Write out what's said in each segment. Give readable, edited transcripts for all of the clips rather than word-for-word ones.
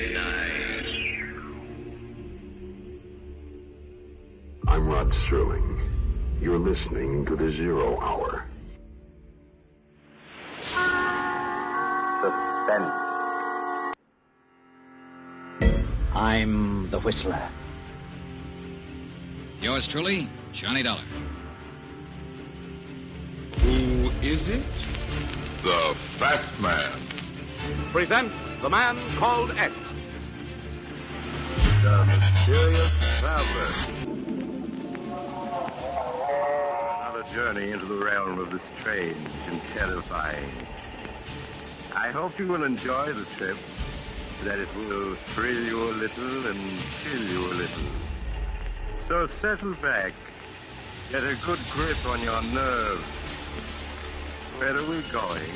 midnight. I'm Rod Sterling. You're listening to the Zero Hour. Suspense. I'm the Whistler. Yours truly, Johnny Dollar. Who is it? The Fat Man. Presents The Man Called X. The Mysterious Traveler. Another journey into the realm of the strange and terrifying. I hope you will enjoy the trip, that it will thrill you a little and chill you a little. So settle back, get a good grip on your nerves. Where are we going?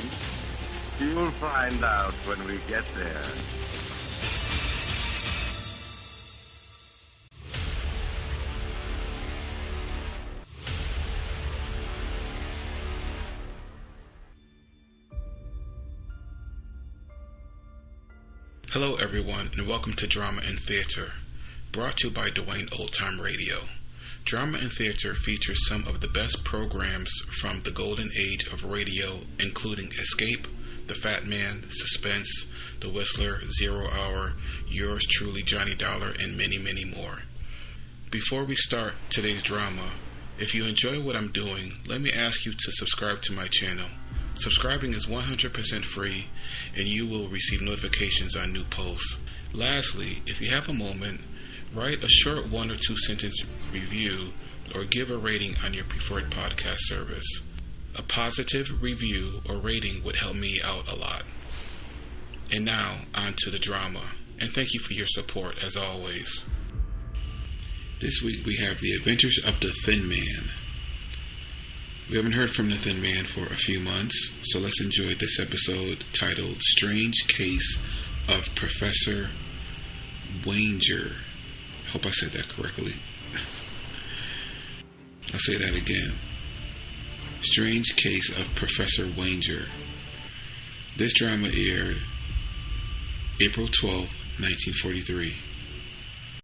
You'll find out when we get there. Hello everyone, and welcome to Drama and Theatre, brought to you by Duane Old Time Radio. Drama and Theatre features some of the best programs from the golden age of radio, including Escape, The Fat Man, Suspense, The Whistler, Zero Hour, Yours Truly, Johnny Dollar, and many, many more. Before we start today's drama, if you enjoy what I'm doing, let me ask you to subscribe to my channel. Subscribing is 100% free, and you will receive notifications on new posts. Lastly, if you have a moment, write a short 1 or 2 sentence review or give a rating on your preferred podcast service. A positive review or rating would help me out a lot. And now, on to the drama, and thank you for your support as always. This week we have The Adventures of the Thin Man. We haven't heard from the Thin Man for a few months, so let's enjoy this episode titled Strange Case of Professor Wanger. I hope I said that correctly. I'll say that again. Strange Case of Professor Wanger. This drama aired April 12th, 1943.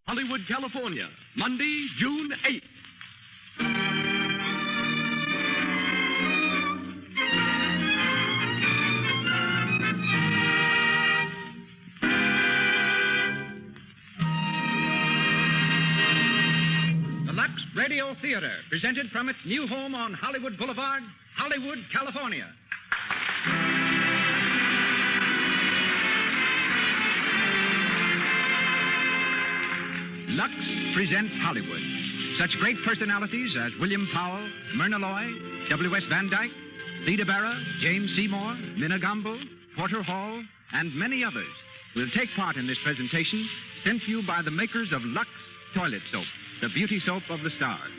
Hollywood, California, Monday, June 8th. Lux Radio Theatre, presented from its new home on Hollywood Boulevard, Hollywood, California. Lux presents Hollywood. Such great personalities as William Powell, Myrna Loy, W.S. Van Dyke, Theda Bara, James Seymour, Minna Gamble, Porter Hall, and many others will take part in this presentation sent to you by the makers of Lux Toilet Soap, the beauty soap of the stars.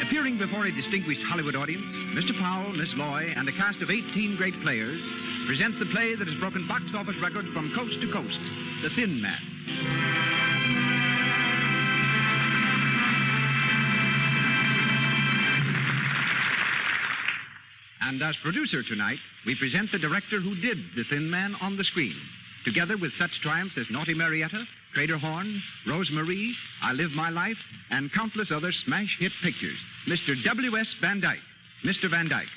Appearing before a distinguished Hollywood audience, Mr. Powell, Miss Loy, and a cast of 18 great players presents the play that has broken box office records from coast to coast, The Thin Man. And as producer tonight, we present the director who did The Thin Man on the screen, together with such triumphs as Naughty Marietta, Trader Horn, Rose Marie, I Live My Life, and countless other smash hit pictures. Mr. W.S. Van Dyke. Mr. Van Dyke.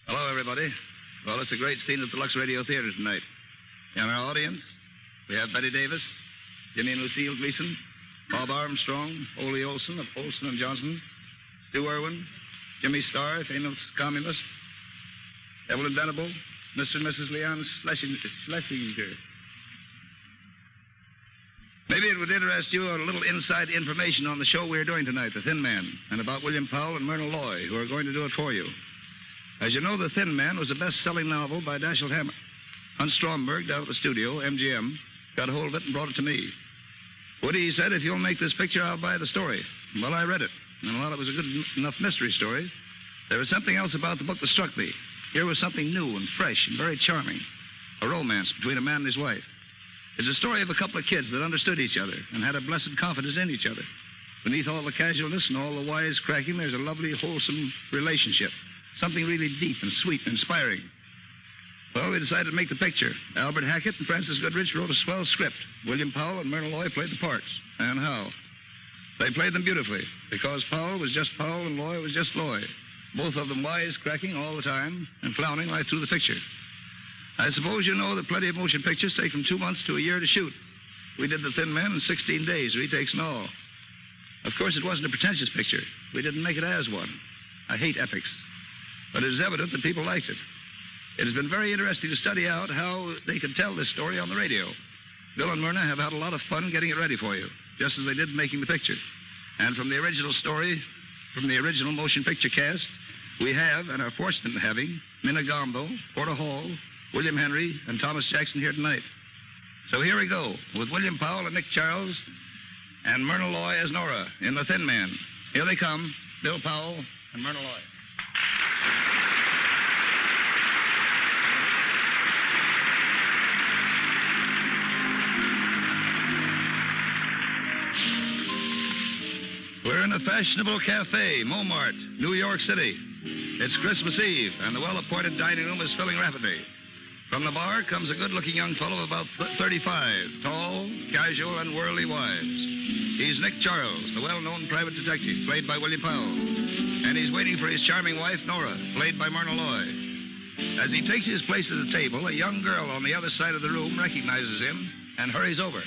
Hello, everybody. Well, it's a great scene at the Lux Radio Theatre tonight. In our audience, we have Betty Davis, Jimmy and Lucille Gleason, Bob Armstrong, Ole Olson of Olson & Johnson, Stu Irwin, Jimmy Starr, famous communist, Evelyn Venable, Mr. and Mrs. Leon Schlesinger. Maybe it would interest you a little inside information on the show we're doing tonight, The Thin Man, and about William Powell and Myrna Loy, who are going to do it for you. As you know, The Thin Man was a best-selling novel by Dashiell Hammett. Hunt Stromberg, down at the studio, MGM, got a hold of it and brought it to me. Woody said, if you'll make this picture, I'll buy the story. Well, I read it, and while it was a good enough mystery story, there was something else about the book that struck me. Here was something new and fresh and very charming. A romance between a man and his wife. It's a story of a couple of kids that understood each other and had a blessed confidence in each other. Beneath all the casualness and all the wisecracking, there's a lovely, wholesome relationship. Something really deep and sweet and inspiring. Well, we decided to make the picture. Albert Hackett and Francis Goodrich wrote a swell script. William Powell and Myrna Loy played the parts. And how? They played them beautifully, because Powell was just Powell and Loy was just Loy. Both of them wisecracking all the time and clowning right through the picture. I suppose you know that plenty of motion pictures take from 2 months to a year to shoot. We did The Thin Man in 16 days, retakes and all. Of course, it wasn't a pretentious picture. We didn't make it as one. I hate epics. But it is evident that people liked it. It has been very interesting to study out how they could tell this story on the radio. Bill and Myrna have had a lot of fun getting it ready for you, just as they did making the picture. And from the original story, from the original motion picture cast, we have, and are fortunate in having, Minna Gombo, Porter Hall, William Henry, and Thomas Jackson here tonight. So here we go, with William Powell and Nick Charles, and Myrna Loy as Nora in The Thin Man. Here they come, Bill Powell and Myrna Loy. We're in a fashionable cafe, Montmartre, New York City. It's Christmas Eve, and the well-appointed dining room is filling rapidly. From the bar comes a good-looking young fellow of about 35, tall, casual, and worldly wise. He's Nick Charles, the well-known private detective, played by William Powell. And he's waiting for his charming wife, Nora, played by Myrna Loy. As he takes his place at the table, a young girl on the other side of the room recognizes him and hurries over.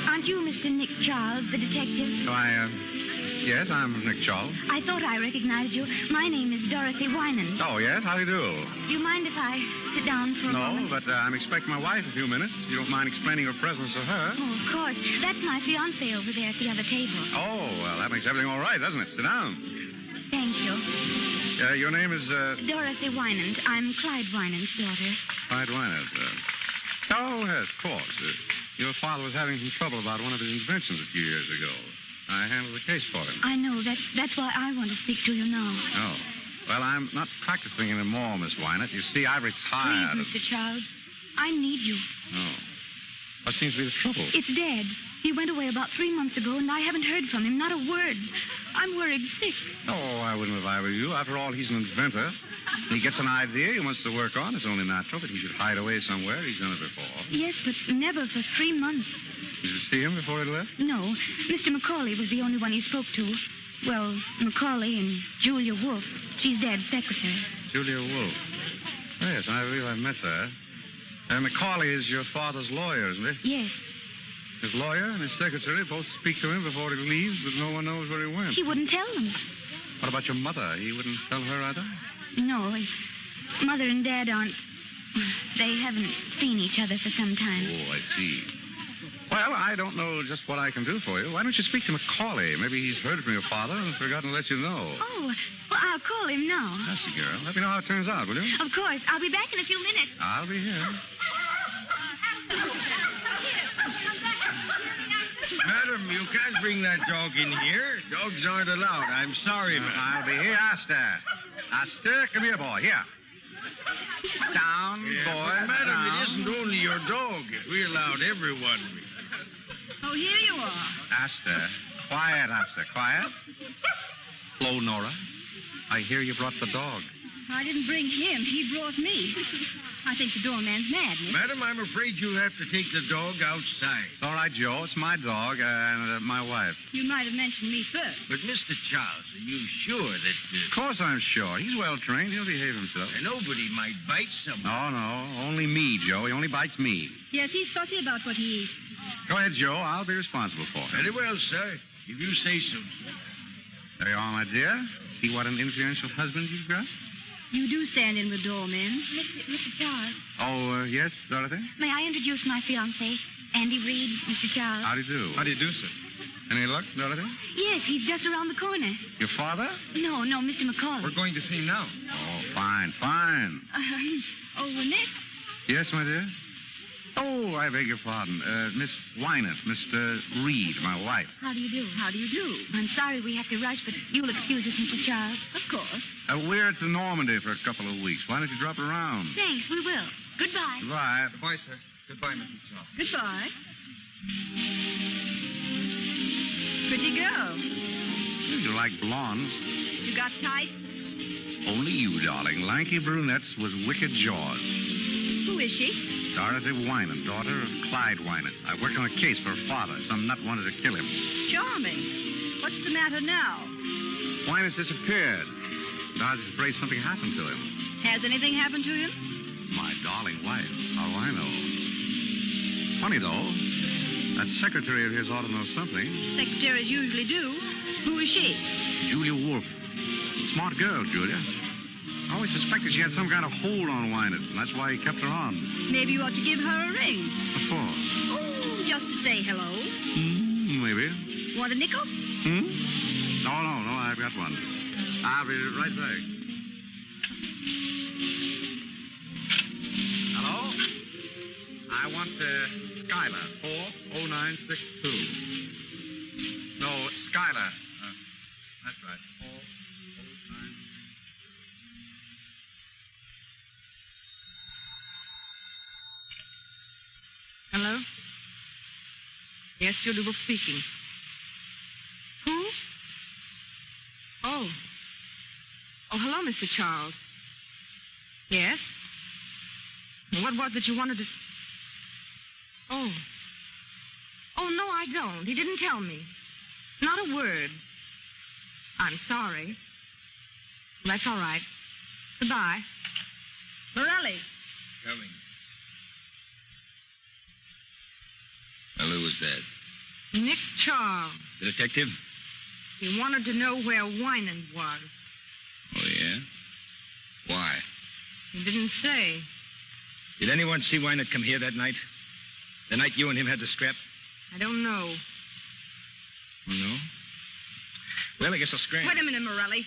Aren't you Mr. Nick Charles, the detective? Yes, I'm Nick Charles. I thought I recognized you. My name is Dorothy Winans. Oh, yes? How do you do? Do you mind if I sit down for a moment? No, but I'm expecting my wife in a few minutes. You don't mind explaining your presence to her? Oh, of course. That's my fiancé over there at the other table. Oh, well, that makes everything all right, doesn't it? Sit down. Thank you. Your name is, Dorothy Winans. I'm Clyde Winans' daughter. Clyde Winans. Oh, yes, of course. Your father was having some trouble about one of his inventions a few years ago. I handled the case for him. I know. That's why I want to speak to you now. Oh. Well, I'm not practicing anymore, Miss Winans. You see, I retired. Please, Mr. Charles. I need you. Oh. What seems to be the trouble? It's Dad. He went away about 3 months ago, and I haven't heard from him. Not a word. I'm worried sick. Oh, I wouldn't if I were you. After all, he's an inventor. He gets an idea he wants to work on. It's only natural that he should hide away somewhere. He's done it before. Yes, but never for 3 months. Did you see him before he left? No. Mr. Macaulay was the only one he spoke to. Well, Macaulay and Julia Wolfe. She's Dad's secretary. Julia Wolfe. Oh, yes, I believe I met her. Macaulay is your father's lawyer, isn't he? Yes. His lawyer and his secretary both speak to him before he leaves, but no one knows where he went. He wouldn't tell them. What about your mother? He wouldn't tell her either? No. Mother and Dad aren't... They haven't seen each other for some time. Oh, I see. Well, I don't know just what I can do for you. Why don't you speak to Macaulay? Maybe he's heard from your father and forgotten to let you know. Oh, well, I'll call him now. That's the girl. Let me know how it turns out, will you? Of course. I'll be back in a few minutes. I'll be here. Madam, you can't bring that dog in here. Dogs aren't allowed. I'm sorry, madam. I'll be here. Aster, come here, boy. Here. Down, boy. But madam, down. it isn't only your dog. We allowed everyone. Oh, here you are. Aster. Quiet, Aster. Quiet. Hello, Nora. I hear you brought the dog. I didn't bring him. He brought me. I think the doorman's mad, Nick. Madam, I'm afraid you'll have to take the dog outside. All right, Joe. It's my dog and my wife. You might have mentioned me first. But, Mr. Charles, are you sure that... Of course I'm sure. He's well-trained. He'll behave himself. Nobody might bite someone. Oh, no. Only me, Joe. He only bites me. Yes, he's fussy about what he eats. Go ahead, Joe. I'll be responsible for him. Very well, sir. If you say so, sir. There you are, my dear. See what an influential husband you've got? You do stand in the door, man. Mr. Charles. Oh, yes, Dorothy? May I introduce my fiancé, Andy Reed, Mr. Charles? How do you do? How do you do, sir? Any luck, Dorothy? Yes, he's just around the corner. Your father? No, Mr. Macaulay. We're going to see him now. Oh, fine. Oh, Nick? Yes, my dear? Oh, I beg your pardon. Miss Wynant, Mr. Reed, my wife. How do you do? How do you do? I'm sorry we have to rush, but you'll excuse us, Mrs. Charles. Of course. We're at the Normandy for a couple of weeks. Why don't you drop around? Thanks, we will. Goodbye. Goodbye. Goodbye, sir. Goodbye, Mrs. Charles. Goodbye. Pretty girl. You like blondes. You got tight? Only you, darling. Lanky brunettes with wicked jaws. Who is she? Dorothy Wynant, daughter of Clyde Wynant. I worked on a case for her father. Some nut wanted to kill him. Charming. What's the matter now? Wynant's disappeared. Dorothy's afraid something happened to him. Has anything happened to him? My darling wife. How do I know? Funny, though. That secretary of his ought to know something. Secretaries usually do. Who is she? Julia Wolfe. Smart girl, Julia. I always suspected she had some kind of hold on Wynant, and that's why he kept her on. Maybe you ought to give her a ring. What for? Oh, just to say hello. Maybe. Want a nickel? No, I've got one. I'll be right back. Hello? I want Skylar, 40962. No, Skylar. That's right, 40962. Hello? Yes, Julie Wolfe speaking. Who? Oh, hello, Mr. Charles. Yes? What was it you wanted to... Oh, no, I don't. He didn't tell me. Not a word. I'm sorry. That's all right. Goodbye. Morelli. Coming. Well, who was that? Nick Charles. The detective? He wanted to know where Wynant was. Oh, yeah? Why? He didn't say. Did anyone see Wynant come here that night? The night you and him had the scrap? I don't know. Oh, no? Well, I guess I'll scram. Wait a minute, Morelli.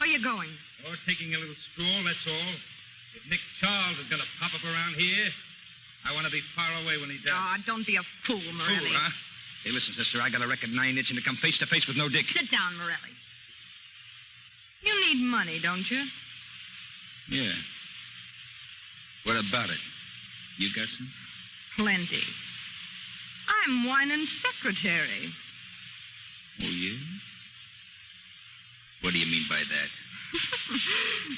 Where are you going? Oh, taking a little stroll, that's all. If Nick Charles is going to pop up around here, I want to be far away when he does. Oh, don't be a fool, Morelli. Fool, huh? Hey, listen, sister, I got a record 9-inch and to come face to face with no dick. Sit down, Morelli. You need money, don't you? Yeah. What about it? You got some? Plenty. I'm Wynant's secretary. Oh, yeah? What do you mean by that?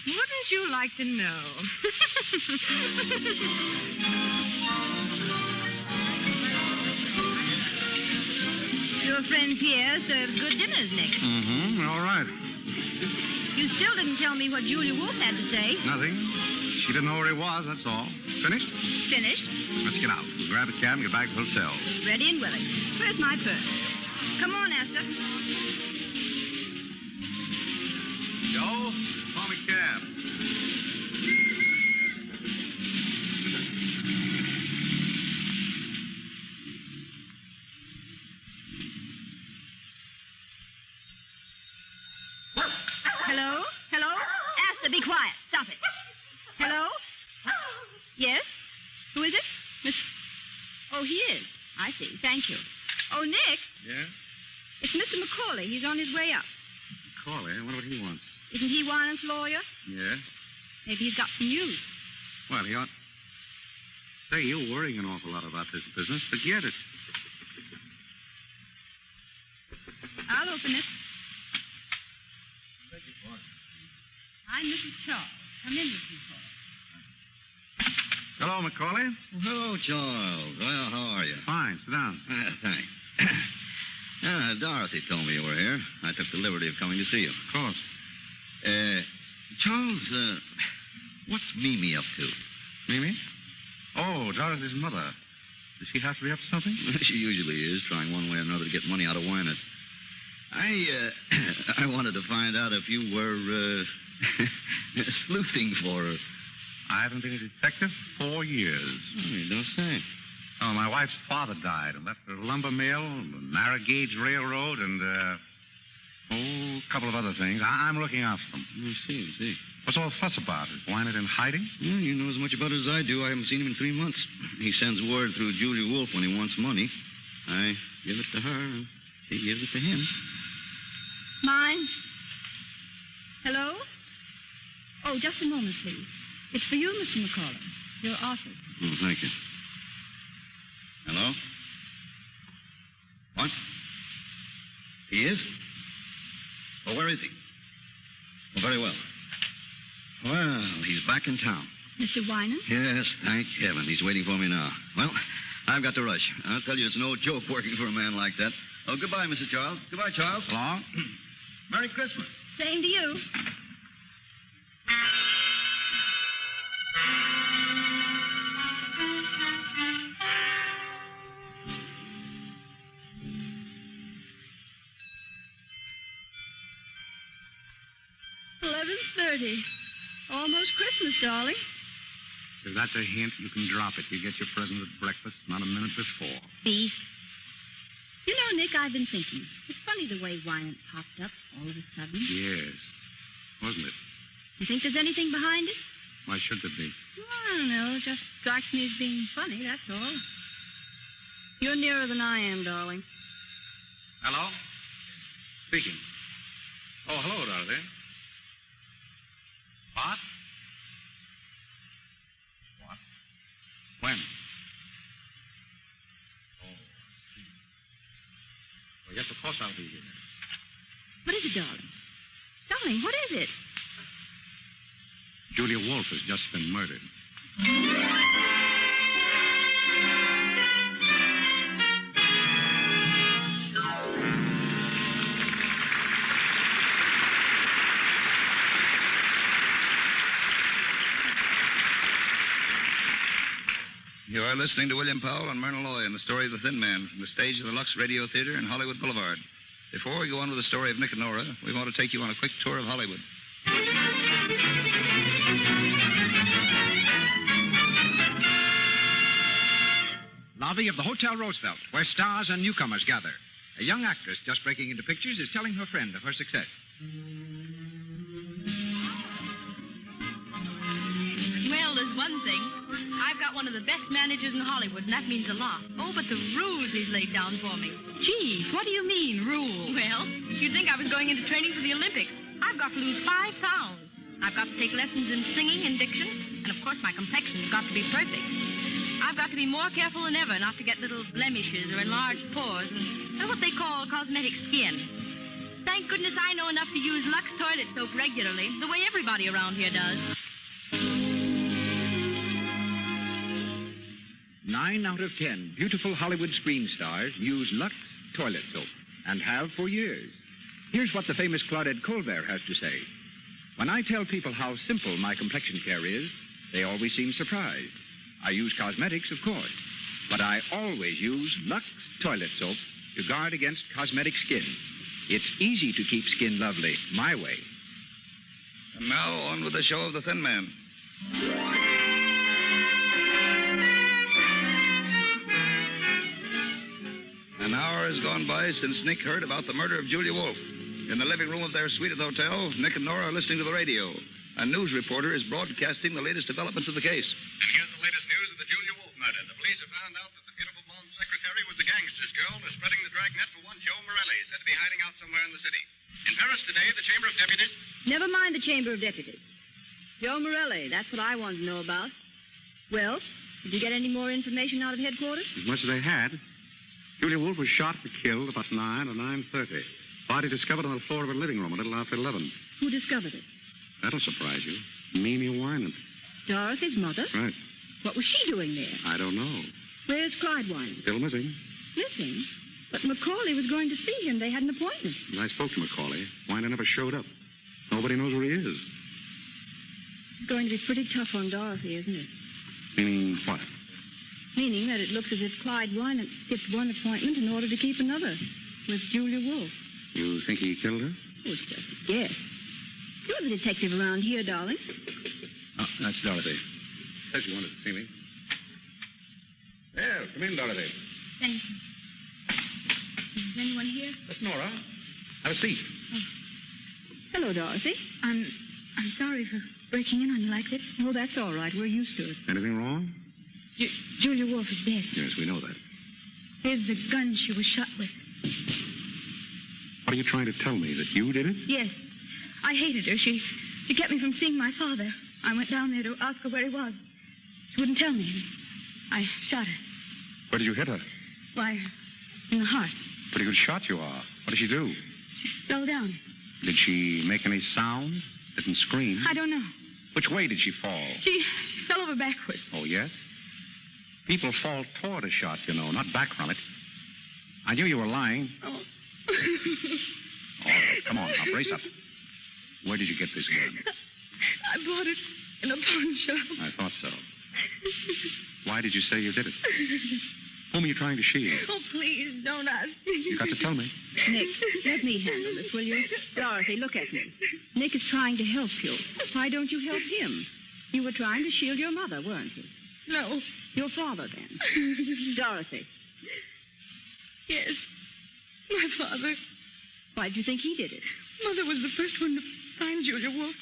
Wouldn't you like to know? Your friend Pierre serves good dinners, Nick. All right. You still didn't tell me what Julia Wolfe had to say. Nothing. She didn't know where he was, that's all. Finished? Finished. Let's get out. We'll grab a cab and get back to the hotel. Ready and willing. Where's my purse? Come on, Esther. Joe, call me cab. Hello? Hello? Esther, be quiet. Stop it. Hello? Yes? Who is it? Miss... Oh, he is. I see. Thank you. Oh, Nick. Yeah? It's Mr. McCauley. He's on his way up. McCauley? I wonder what he wants. Isn't he Wynant's lawyer? Yeah? Maybe he's got some news. Well, he ought... Say, you're worrying an awful lot about this business. Forget it. I'll open it. I'm Mrs. Charles. Come in, Mrs. Charles. Hello, McCauley. Hello, Charles. Well, how are you? Fine. Sit down. Thanks. Dorothy told me you were here. I took the liberty of coming to see you. Of course. Charles, what's Mimi up to? Mimi? Oh, Dorothy's mother. Does she have to be up to something? She usually is, trying one way or another to get money out of Wynant. I wanted to find out if you were, sleuthing for her. I haven't been a detective 4 years. Oh, you don't say. Oh, my wife's father died and left her a lumber mill, a narrow gauge railroad, and, a couple of other things. I'm looking after them. I see. What's all the fuss about? Is Wynant in hiding? Well, you know as much about it as I do. I haven't seen him in 3 months. He sends word through Julia Wolfe when he wants money. I give it to her, and she gives it to him. Mine? Hello? Oh, just a moment, please. It's for you, Mr. McCullough. Your office. Oh, thank you. Hello? What? He is? Oh, where is he? Oh, very well. Well, he's back in town. Mr. Wynant? Yes, thank heaven. He's waiting for me now. Well, I've got to rush. I'll tell you, it's no joke working for a man like that. Oh, goodbye, Mrs. Charles. Goodbye, Charles. So long. Merry Christmas. Same to you. $11:30. Almost Christmas, darling. If that's a hint, you can drop it. You get your present at breakfast, not a minute before. Beef. You know, Nick, I've been thinking. It's funny the way Wynant popped up all of a sudden. Yes. Wasn't it? You think there's anything behind it? Why should there be? I don't know. It just strikes me as being funny, that's all. You're nearer than I am, darling. Hello? Speaking. Oh, hello, Dorothy. What? What? When? Oh, well, yes, of course I'll be here. What is it, darling? Darling, what is it? Julia Wolfe has just been murdered. You are listening to William Powell and Myrna Loy in the story of the Thin Man from the stage of the Lux Radio Theatre in Hollywood Boulevard. Before we go on with the story of Nick and Nora, we want to take you on a quick tour of Hollywood. Lobby of the Hotel Roosevelt, where stars and newcomers gather. A young actress just breaking into pictures is telling her friend of her success. Well, there's one thing. I've got one of the best managers in Hollywood, and that means a lot. Oh, but the rules he's laid down for me. Gee, what do you mean, rules? Well, you'd think I was going into training for the Olympics. I've got to lose 5 pounds. I've got to take lessons in singing and diction, and of course my complexion's got to be perfect. I've got to be more careful than ever not to get little blemishes or enlarged pores and what they call cosmetic skin. Thank goodness I know enough to use Lux toilet soap regularly, the way everybody around here does. 9 out of 10 beautiful Hollywood screen stars use Lux toilet soap and have for years. Here's what the famous Claudette Colbert has to say. When I tell people how simple my complexion care is, they always seem surprised. I use cosmetics, of course, but I always use Lux toilet soap to guard against cosmetic skin. It's easy to keep skin lovely, my way. And now on with the show of the Thin Man. An hour has gone by since Nick heard about the murder of Julia Wolfe. In the living room of their suite at the hotel, Nick and Nora are listening to the radio. A news reporter is broadcasting the latest developments of the case. And here's the latest news of the Julia Wolfe murder. The police have found out that the beautiful blonde secretary was the gangster's girl and is spreading the dragnet for one Joe Morelli, said to be hiding out somewhere in the city. In Paris today, the Chamber of Deputies... Never mind the Chamber of Deputies. Joe Morelli, that's what I want to know about. Well, did you get any more information out of headquarters? As much as they had. Julia Wolfe was shot and killed about 9 or 9:30. Body discovered on the floor of her living room a little after 11. Who discovered it? That'll surprise you. Mimi Wynant. Dorothy's mother? Right. What was she doing there? I don't know. Where's Clyde Wynant? Still missing. Missing? But Macaulay was going to see him. They had an appointment. And I spoke to Macaulay. Wynant never showed up. Nobody knows where he is. It's going to be pretty tough on Dorothy, isn't it? Meaning what? Meaning that it looks as if Clyde Wynant skipped one appointment in order to keep another with Julia Wolfe. You think he killed her? Oh, it's just a guess. You're the detective around here, darling. Oh, that's Dorothy. Said you wanted to see me. Well, come in, Dorothy. Thank you. Is anyone here? That's Nora. Have a seat. Oh. Hello, Dorothy. I'm I'm sorry for breaking in on you like this. Oh, that's all right. We're used to it. Anything wrong? Julia Wolf is dead. Yes, we know that. Here's the gun she was shot with. What are you trying to tell me? That you did it? Yes. I hated her. She kept me from seeing my father. I went down there to ask her where he was. She wouldn't tell me. I shot her. Where did you hit her? Why, in the heart. Pretty good shot you are. What did she do? She fell down. Did she make any sound? Didn't scream? I don't know. Which way did she fall? She fell over backward. Oh, yes? People fall toward a shot, you know, not back from it. I knew you were lying. Oh. All right, come on, now, brace up. Where did you get this gun? I bought it in a pawn shop. I thought so. Why did you say you did it? Whom are you trying to shield? Oh, please, don't ask me. You got to tell me. Nick, let me handle this, will you? Dorothy, look at me. Nick is trying to help you. Why don't you help him? You were trying to shield your mother, weren't you? No. Your father, then. Dorothy. Yes. My father. Why do you think he did it? Mother was the first one to find Julia Wolf.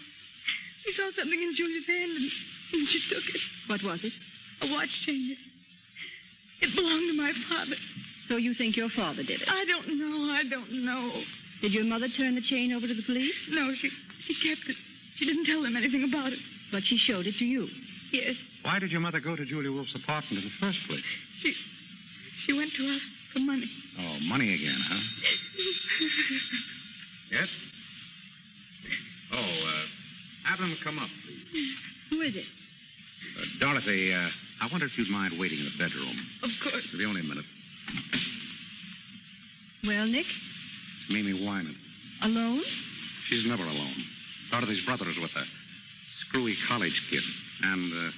She saw something in Julia's hand, and she took it. What was it? A watch chain. It belonged to my father. So you think your father did it? I don't know. Did your mother turn the chain over to the police? No, she kept it. She didn't tell them anything about it. But she showed it to you? Yes. Why did your mother go to Julia Wolf's apartment in the first place? She went to ask for money. Oh, money again, huh? Yes? Oh, have them come up, please. Who is it? Dorothy, I wonder if you'd mind waiting in the bedroom. Of course. It'll be only a minute. Well, Nick? It's Mimi Wyman. Alone? She's never alone. Dorothy's brother is with her. Screwy college kid. And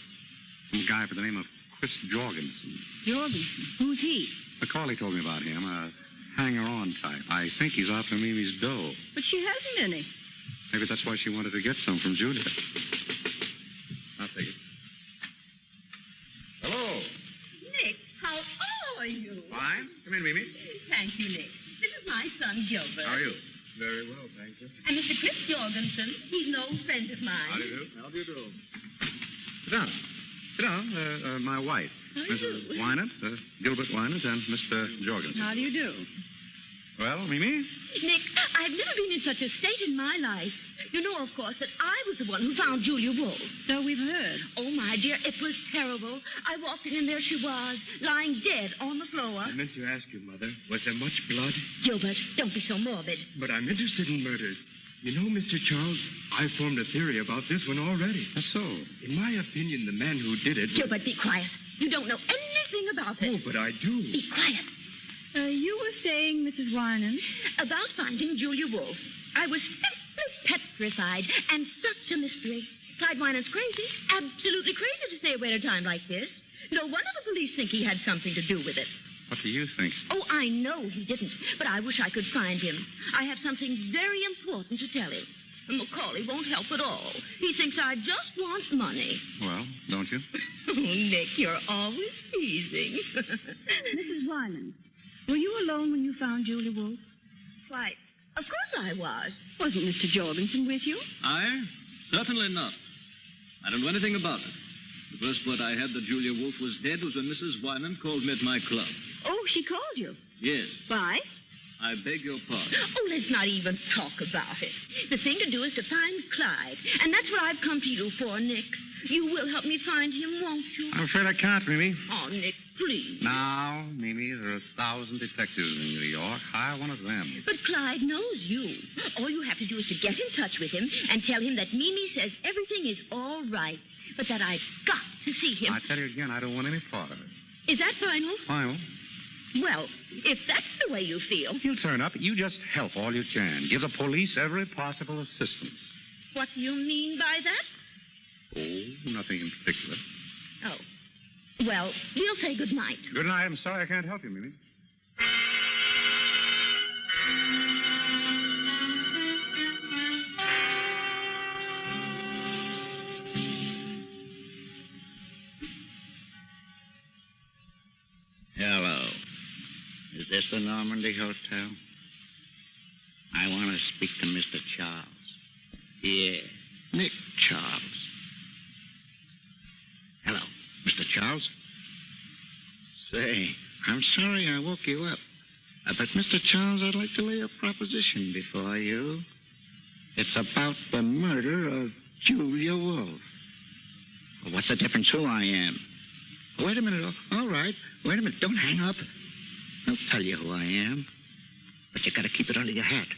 some guy by the name of Chris Jorgensen. Jorgensen? Who's he? McCauley told me about him. A hanger-on type. I think he's after Mimi's dough. But she hasn't any. Maybe that's why she wanted to get some from Julia. I'll take it. Hello. Nick, how are you? Fine. Come in, Mimi. Thank you, Nick. This is my son, Gilbert. How are you? Very well, thank you. And Mr. Chris Jorgensen. He's an old friend of mine. How do you do? How do you do? Sit down. Sit down. My wife, Mrs. Wynant, Gilbert Wynant, and Mr. Jorgensen. How do you do? Well, Mimi? Nick, I've never been in such a state in my life. You know, of course, that I was the one who found Julia Wolf. So we've heard. Oh, my dear, it was terrible. I walked in and there she was, lying dead on the floor. I meant to ask you, Mother, was there much blood? Gilbert, don't be so morbid. But I'm interested in murders. You know, Mr. Charles, I formed a theory about this one already. So? In my opinion, the man who did it... Gilbert, be quiet. You don't know anything about it. Oh, but I do. Be quiet. You were saying, Mrs. Wyman? About finding Julia Wolf. I was simply petrified, and such a mystery. Clyde Winans crazy, absolutely crazy to stay away at a time like this. No wonder the police think he had something to do with it. What do you think? Oh, I know he didn't, but I wish I could find him. I have something very important to tell him. And Macaulay won't help at all. He thinks I just want money. Well, don't you? Oh, Nick, you're always teasing. Mrs. Wyman, were you alone when you found Julia Wolf? Why, of course I was. Wasn't Mr. Jorgensen with you? I? Certainly not. I don't know anything about it. The first word I had that Julia Wolf was dead was when Mrs. Wyman called me at my club. Oh, she called you? Yes. Why? I beg your pardon. Oh, let's not even talk about it. The thing to do is to find Clyde. And that's what I've come to you for, Nick. You will help me find him, won't you? I'm afraid I can't, Mimi. Oh, Nick, please. Now, Mimi, there are 1,000 detectives in New York. Hire one of them. But Clyde knows you. All you have to do is to get in touch with him and tell him that Mimi says everything is all right, but that I've got to see him. I tell you again, I don't want any part of it. Is that final? Final? Well, if that's the way you feel. He'll turn up. You just help all you can. Give the police every possible assistance. What do you mean by that? Oh, nothing in particular. Oh. Well, we'll say good night. Good night. I'm sorry I can't help you, Mimi. Hello. Is this the Normandy Hotel? I want to speak to Mr. Charles. Yeah. Nick Charles. Hello, Mr. Charles. Say, I'm sorry I woke you up. But, Mr. Charles, I'd like to lay a proposition before you. It's about the murder of Julia Wolfe. Well, what's the difference who I am? Wait a minute. All right. Wait a minute. Don't hang up. I'll tell you who I am. But you got to keep it under your hat.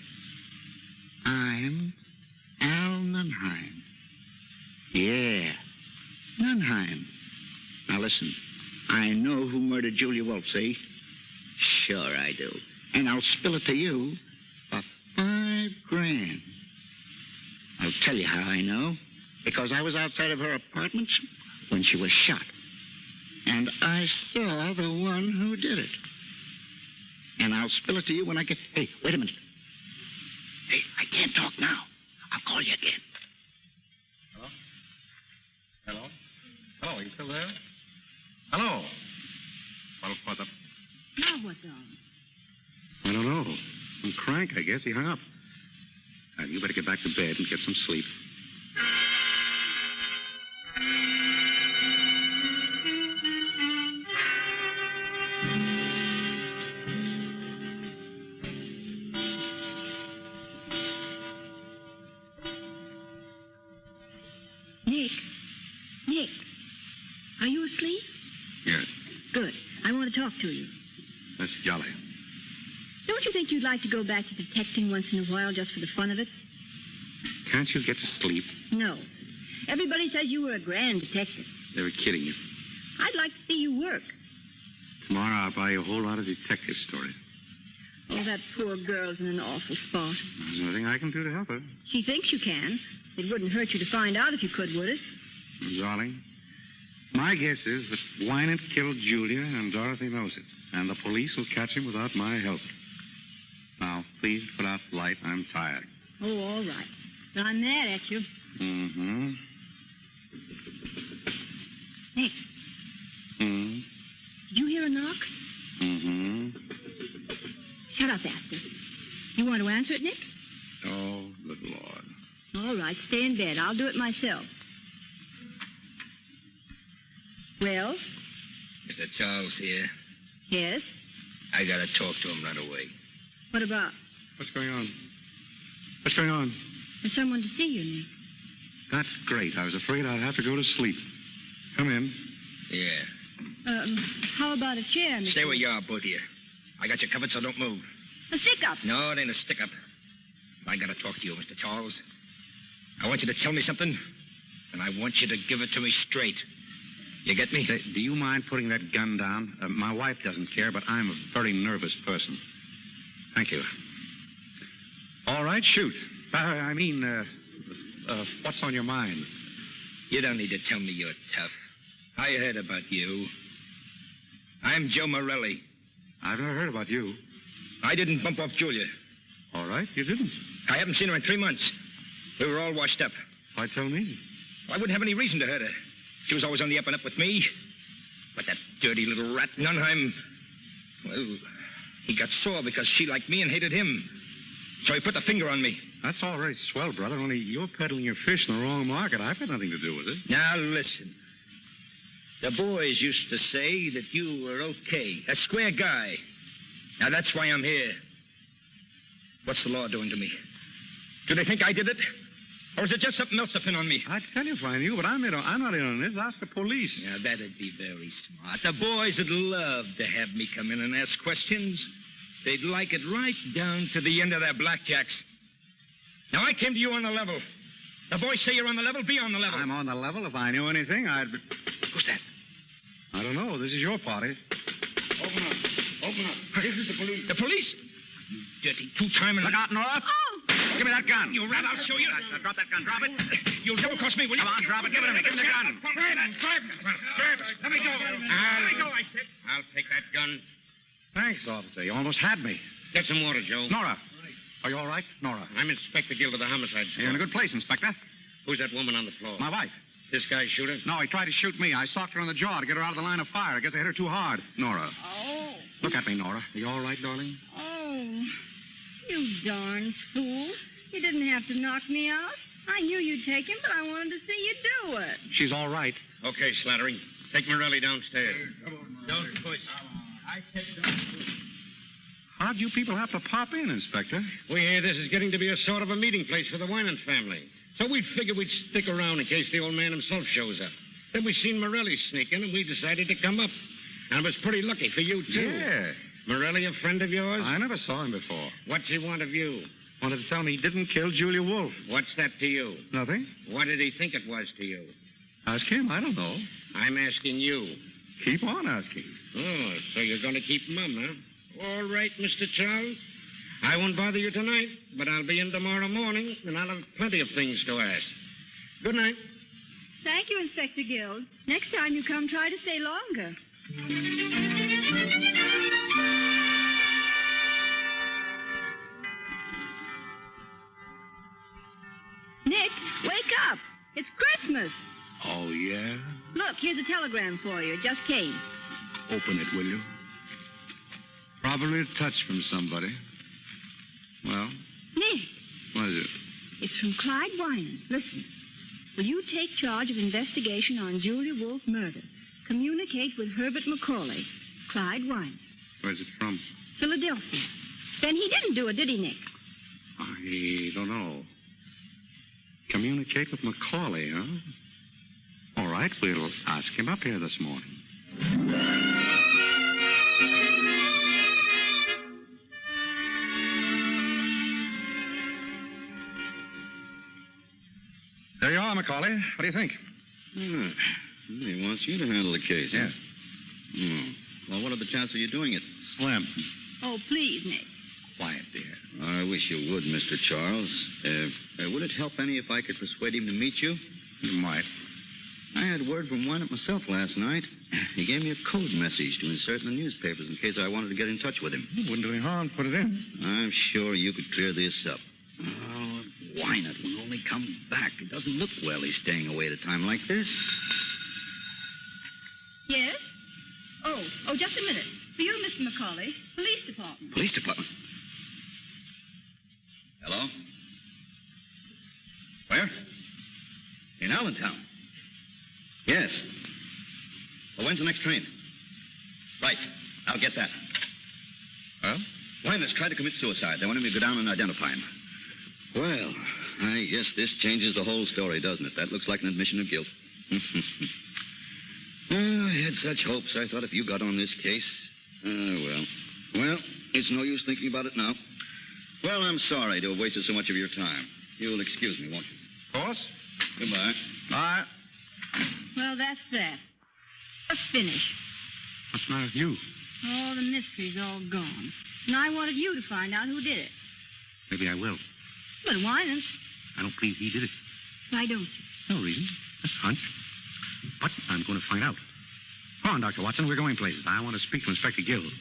I'm Al Nunheim. Yeah, Nunheim. Now, listen. I know who murdered Julia Wolfe, see? Sure I do. And I'll spill it to you for $5,000. I'll tell you how I know. Because I was outside of her apartment when she was shot. And I saw the one who did it. And I'll spill it to you when I get... Hey, wait a minute. Hey, I can't talk now. I'll call you again. Hello? Hello? Hello, are you still there? Hello? Well, what's up? Now what's on? I don't know. Some crank, I guess. He hung up. You better get back to bed and get some sleep. Nick, are you asleep? Yes. Good. I want to talk to you. That's jolly. Don't you think you'd like to go back to detecting once in a while just for the fun of it? Can't you get to sleep? No. Everybody says you were a grand detective. They were kidding you. I'd like to see you work. Tomorrow I'll buy you a whole lot of detective stories. Oh, that poor girl's in an awful spot. There's nothing I can do to help her. She thinks you can. It wouldn't hurt you to find out if you could, would it? Darling, my guess is that Wynant killed Julia and Dorothy knows it. And the police will catch him without my help. Now, please put out the light. I'm tired. Oh, all right. But I'm mad at you. Mm-hmm. Nick. Mm-hmm. Did you hear a knock? Mm-hmm. Shut up, Astor. You want to answer it, Nick? Oh, good Lord. All right, stay in bed. I'll do it myself. Well? Mr. Charles here. Yes? I gotta talk to him right away. What about? What's going on? What's going on? There's someone to see you, Nick. That's great. I was afraid I'd have to go to sleep. Come in. Yeah. How about a chair, Mr. Stay where you are, both of you. I got you covered, so don't move. A stick-up. No, it ain't a stick-up. I gotta talk to you, Mr. Charles. I want you to tell me something, and I want you to give it to me straight. You get me? Do you mind putting that gun down? My wife doesn't care, but I'm a very nervous person. Thank you. All right, shoot. What's on your mind? You don't need to tell me you're tough. I heard about you. I'm Joe Morelli. I've never heard about you. I didn't bump off Julia. All right, you didn't. I haven't seen her in 3 months. We were all washed up. Why tell me? I wouldn't have any reason to hurt her. She was always on the up and up with me. But that dirty little rat, Nunheim, well, he got sore because she liked me and hated him. So he put the finger on me. That's all right, swell, brother, only you're peddling your fish in the wrong market. I've had nothing to do with it. Now, listen. The boys used to say that you were okay, a square guy. Now, that's why I'm here. What's the law doing to me? Do they think I did it? Or is it just something else to pin on me? I'd tell you if I knew, but I'm not in on this. Ask the police. Yeah, that'd be very smart. The boys would love to have me come in and ask questions. They'd like it right down to the end of their blackjacks. Now, I came to you on the level. The boys say you're on the level. Be on the level. I'm on the level. If I knew anything, I'd... Who's that? I don't know. This is your party. Open up. Open up. This is the police. The police? You dirty two-timer. Look out, Nora. Oh! Give me that gun. You rat, I'll show you. Drop that gun. Drop it. You'll double-cross me, will you? Come on, drop it. Give it to me. Give me the gun. Grab it. Let me go. Let me go, I said. I'll take that gun. Thanks, officer. You almost had me. Get some water, Joe. Nora. Are you all right? Nora. I'm Inspector Gill of the Homicide Squad. You're in a good place, Inspector. Who's that woman on the floor? My wife. This guy shoot her? No, he tried to shoot me. I socked her on the jaw to get her out of the line of fire. I guess I hit her too hard. Nora. Oh. Look at me, Nora. Are you all right, darling? Oh. You darn fool. You didn't have to knock me out. I knew you'd take him, but I wanted to see you do it. She's all right. Okay, Slattery. Take Morelli downstairs. Don't push. How'd you people have to pop in, Inspector? We hear this is getting to be a sort of a meeting place for the Winant family. So we figured we'd stick around in case the old man himself shows up. Then we seen Morelli sneak in, and we decided to come up. And it was pretty lucky for you, too. Yeah. Morelli a friend of yours? I never saw him before. What's he want of you? Wanted to tell me he didn't kill Julia Wolfe. What's that to you? Nothing. What did he think it was to you? Ask him. I don't know. I'm asking you. Keep on asking. Oh, so you're going to keep mum, huh? All right, Mr. Charles. I won't bother you tonight, but I'll be in tomorrow morning, and I'll have plenty of things to ask. Good night. Thank you, Inspector Guild. Next time you come, try to stay longer. Nick, wake up. It's Christmas. Oh, yeah? Look, here's a telegram for you. It just came. Open it, will you? Probably a touch from somebody. Well? Nick. What is it? It's from Clyde Winans. Listen. Will you take charge of investigation on Julia Wolfe murder? Communicate with Herbert Macaulay. Clyde Winans. Where's it from? Philadelphia. Then he didn't do it, did he, Nick? I don't know. Communicate with Macaulay, huh? All right, we'll ask him up here this morning. There you are, Macaulay. What do you think? He wants you to handle the case. Yeah. Well, what are the chances of you doing it? Slim. Oh, please, Nick. Quiet, dear. I wish you would, Mr. Charles. Would it help any if I could persuade him to meet you? You might. I had word from Winant myself last night. He gave me a code message to insert in the newspapers in case I wanted to get in touch with him. It wouldn't do any harm to put it in. I'm sure you could clear this up. Oh, Winant will only come back. It doesn't look well he's staying away at a time like this. Yes? Oh, just a minute. For you, Mr. Macaulay, police department. Police department? Hello? Where? In Allentown. Yes. Well, when's the next train? Right. I'll get that. Well? Winant's tried to commit suicide. They want him to go down and identify him. Well, I guess this changes the whole story, doesn't it? That looks like an admission of guilt. I had such hopes. I thought if you got on this case... Well, it's no use thinking about it now. Well, I'm sorry to have wasted so much of your time. You'll excuse me, won't you? Of course. Goodbye. Bye. Well, that's that. A finish. What's the matter with you? All the mystery's all gone. And I wanted you to find out who did it. Maybe I will. But Winans. I don't believe he did it. Why don't you? No reason. Just hunch. But I'm going to find out. Come on, Dr. Watson. We're going places. I want to speak to Inspector Guild.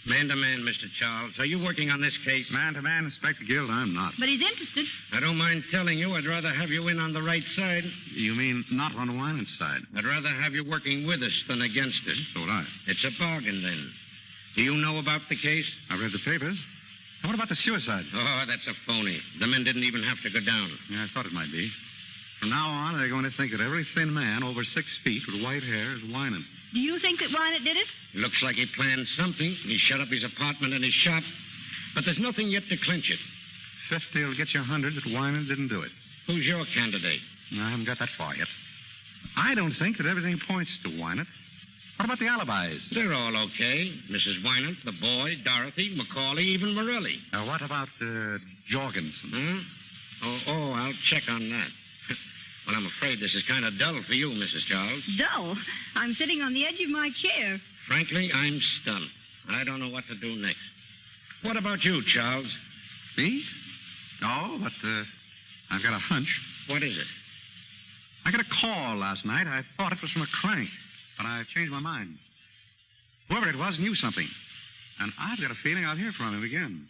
Man to man, Mr. Charles. Are you working on this case? Man to man, Inspector Guild, I'm not. But he's interested. I don't mind telling you I'd rather have you in on the right side. You mean not on Winant's side? I'd rather have you working with us than against us. So would I. It's a bargain, then. Do you know about the case? I read the papers. And what about the suicide? Oh, that's a phony. The men didn't even have to go down. Yeah, I thought it might be. From now on, they're going to think that every thin man over 6 feet with white hair is Winant. Do you think that Winant did it? Looks like he planned something. He shut up his apartment and his shop. But there's nothing yet to clinch it. 50 will get you 100 that Winant didn't do it. Who's your candidate? I haven't got that far yet. I don't think that everything points to Winant. What about the alibis? They're all okay. Mrs. Winant, the boy, Dorothy, Macaulay, even Morelli. What about Jorgensen? Huh? Oh, I'll check on that. Well, I'm afraid this is kind of dull for you, Mrs. Charles. Dull? I'm sitting on the edge of my chair. Frankly, I'm stunned. I don't know what to do next. What about you, Charles? Me? No, but I've got a hunch. What is it? I got a call last night. I thought it was from a crank, but I changed my mind. Whoever it was knew something, and I've got a feeling I'll hear from him again.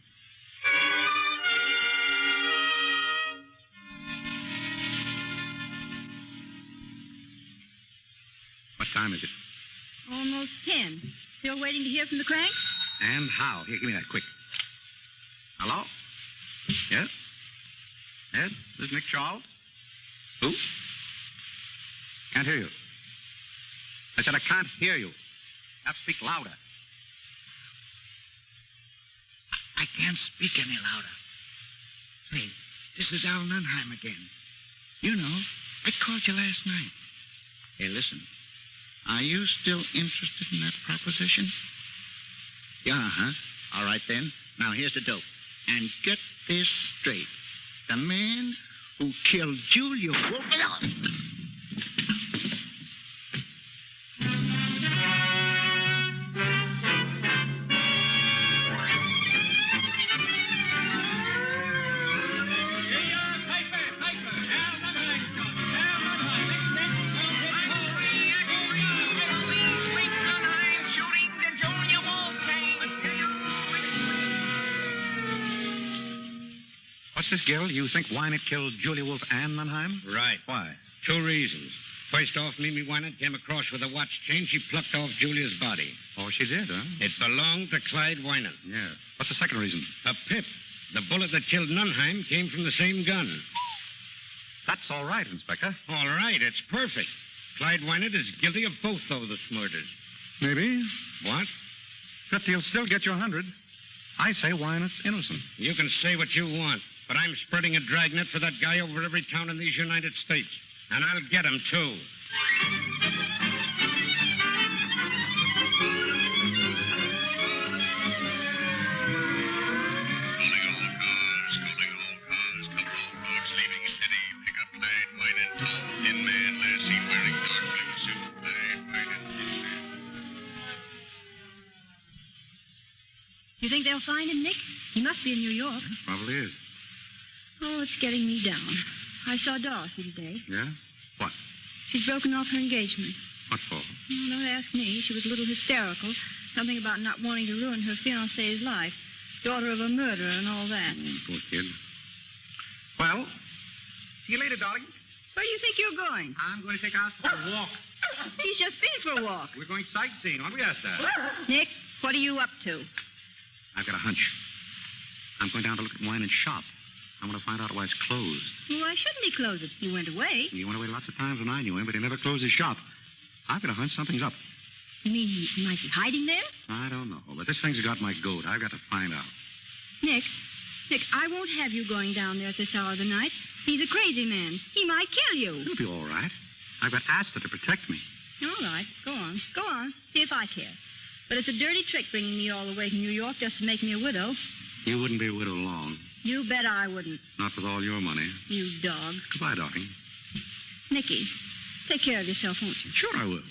What time is it? Almost 10. Still waiting to hear from the crank? And how? Here, give me that, quick. Hello? Yes? Yes? This is Nick Charles? Who? Can't hear you. I said I can't hear you. Have to speak louder. I can't speak any louder. Hey, this is Al Nunheim again. You know, I called you last night. Hey, listen. Are you still interested in that proposition? Yeah, huh? All right, then. Now, here's the dope. And get this straight. The man who killed Julia Wolf... What's this, Gil? You think Wynant killed Julia Wolf and Nunheim? Right. Why? 2 reasons. First off, Mimi Wynant came across with a watch chain. She plucked off Julia's body. Oh, she did, huh? It belonged to Clyde Wynant. Yeah. What's the second reason? A pip. The bullet that killed Nunheim came from the same gun. That's all right, Inspector. All right, it's perfect. Clyde Wynant is guilty of both of those murders. Maybe. What? 50 will still get you 100. I say Wynant's innocent. You can say what you want, but I'm spreading a dragnet for that guy over every town in these United States. And I'll get him, too. You think they'll find him, Nick? He must be in New York. Probably is. Oh, it's getting me down. I saw Dorothy today. Yeah? What? She's broken off her engagement. What for? Oh, don't ask me. She was a little hysterical. Something about not wanting to ruin her fiancé's life. Daughter of a murderer and all that. Poor kid. Well, see you later, darling. Where do you think you're going? I'm going to take us for a walk. He's just been for a walk. We're going sightseeing, aren't we, Esther? Nick, what are you up to? I've got a hunch. I'm going down to look at Wynant's shop. I want to find out why it's closed. Well, why shouldn't he close it? He went away. He went away lots of times when I knew him, but he never closed his shop. I've got a hunch something's up. You mean he might be hiding there? I don't know, but this thing's got my goat. I've got to find out. Nick, I won't have you going down there at this hour of the night. He's a crazy man. He might kill you. It'll be all right. I've got Asta to protect me. All right. Go on. Go on. See if I care. But it's a dirty trick bringing me all the way to New York just to make me a widow. You wouldn't be a widow long. You bet I wouldn't. Not with all your money. You dog. Goodbye, darling. Nicky, take care of yourself, won't you? Sure I will.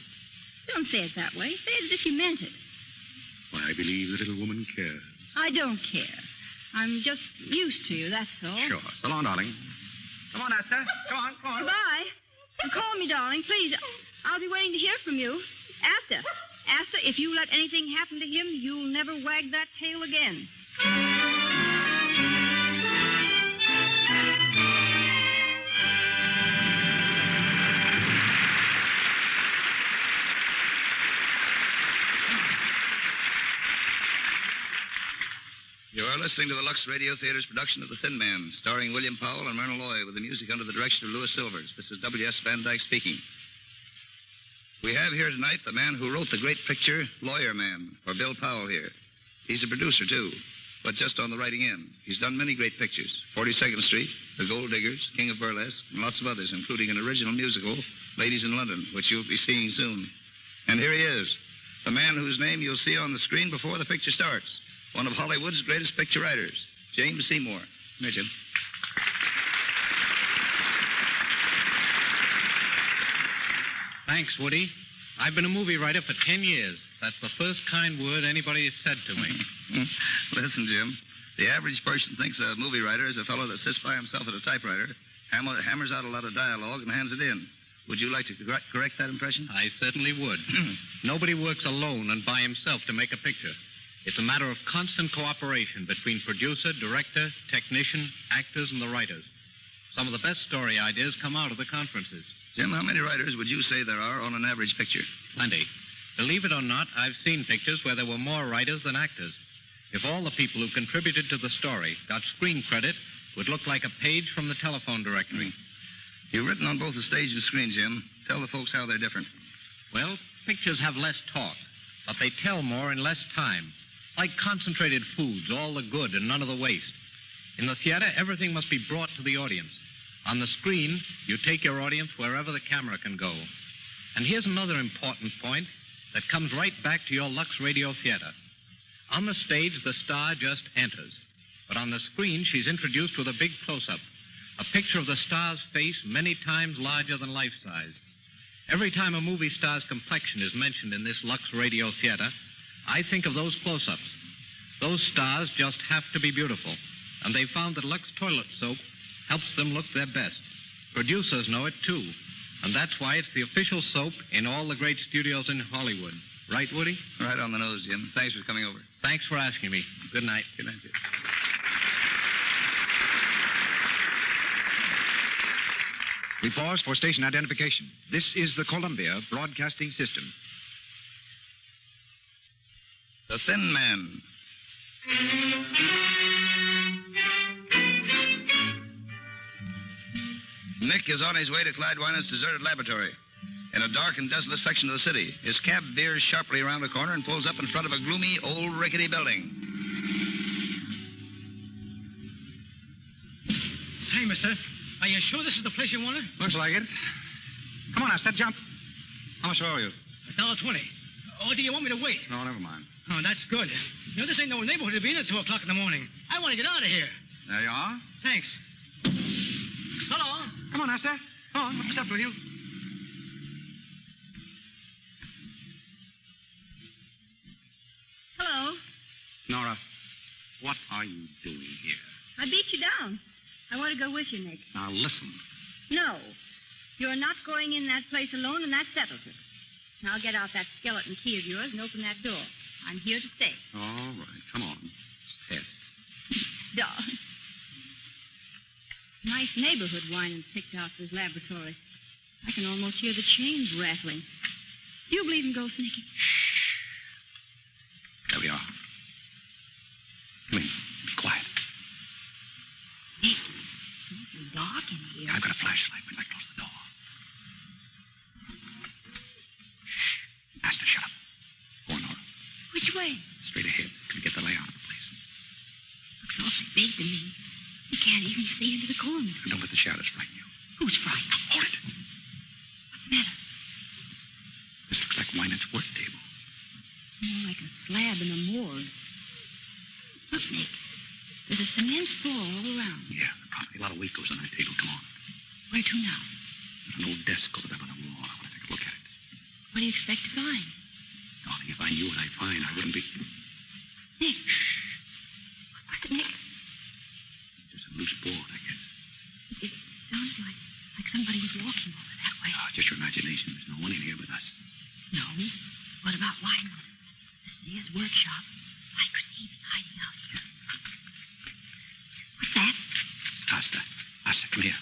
Don't say it that way. Say it as if you meant it. Why, I believe the little woman cares. I don't care. I'm just used to you, that's all. Sure. So long, darling. Come on, Asta. Come on, come on. Goodbye. And call me, darling, please. I'll be waiting to hear from you. Asta, if you let anything happen to him, you'll never wag that tail again. You're listening to the Lux Radio Theatre's production of The Thin Man, starring William Powell and Myrna Loy, with the music under the direction of Louis Silvers. This is W.S. Van Dyke speaking. We have here tonight the man who wrote the great picture, Lawyer Man, or Bill Powell here. He's a producer, too, but just on the writing end. He's done many great pictures, 42nd Street, The Gold Diggers, King of Burlesque, and lots of others, including an original musical, Ladies in London, which you'll be seeing soon. And here he is, the man whose name you'll see on the screen before the picture starts. One of Hollywood's greatest picture writers, James Seymour. Come here, Jim. Thanks, Woody. I've been a movie writer for 10 years. That's the first kind word anybody has said to me. Listen, Jim, the average person thinks a movie writer is a fellow that sits by himself at a typewriter, hammers out a lot of dialogue, and hands it in. Would you like to correct that impression? I certainly would. Nobody works alone and by himself to make a picture. It's a matter of constant cooperation between producer, director, technician, actors, and the writers. Some of the best story ideas come out of the conferences. Jim, how many writers would you say there are on an average picture? Plenty. Believe it or not, I've seen pictures where there were more writers than actors. If all the people who contributed to the story got screen credit, it would look like a page from the telephone directory. You've written on both the stage and screen, Jim. Tell the folks how they're different. Well, pictures have less talk, but they tell more in less time. Like concentrated foods, all the good and none of the waste. In the theater, everything must be brought to the audience. On the screen, you take your audience wherever the camera can go. And here's another important point that comes right back to your Lux Radio Theatre. On the stage, the star just enters. But on the screen, she's introduced with a big close-up. A picture of the star's face many times larger than life-size. Every time a movie star's complexion is mentioned in this Lux Radio Theatre, I think of those close-ups. Those stars just have to be beautiful. And they found that Lux toilet soap helps them look their best. Producers know it, too. And that's why it's the official soap in all the great studios in Hollywood. Right, Woody? Right on the nose, Jim. Thanks for coming over. Thanks for asking me. Good night. Good night, Jim. We pause for station identification. This is the Columbia Broadcasting System. The Thin Man. Nick is on his way to Clyde Winett's deserted laboratory. In a dark and desolate section of the city, his cab veers sharply around the corner and pulls up in front of a gloomy, old, rickety building. Say, mister, are you sure this is the place you wanted? Looks like it. Come on, Asta, jump. How much owe you? $1.20. Or do you want me to wait? No, never mind. Oh, that's good. You know, this ain't no neighborhood to be in at 2 o'clock in the morning. I want to get out of here. There you are. Thanks. Hello. Come on, Asta. Come on, what's up with you? Hello. Nora, what are you doing here? I beat you down. I want to go with you, Nick. Now, listen. No. You're not going in that place alone, and that settles it. Now get out that skeleton key of yours and open that door. I'm here to stay. All right, come on. Test. Darling. Nice neighborhood Winan picked out for his laboratory. I can almost hear the chains rattling. Do you believe in ghosts, Nicky? There we are. Come in. Be quiet. Nick, it's dark in here. I've got a flashlight. We'd like to close the door. Asta, shut up. Go on, Nora. Which way? Straight ahead till we get the layout of the place. Looks awfully big to me. You can't even see into the corners. Don't let the shadows frighten you. Who's frightened? Hold it. What's the matter? This looks like Winett's work table. More like a slab in a morgue. Look, Nick. There's a cement floor all around. Yeah, probably a lot of weight goes on that table. Come on. Where to now? There's an old desk over there on the wall. I want to take a look at it. What do you expect to find? Darling, if I knew what I'd find, I wouldn't be... Nick. What's it, Nick? There's a loose board, I guess. It sounds like somebody was walking over that way. Oh, just your imagination. There's no one in here but us. No. What about Winewood? This is his workshop. Why couldn't he be hiding out here? What's that? Asta. Asta, come here.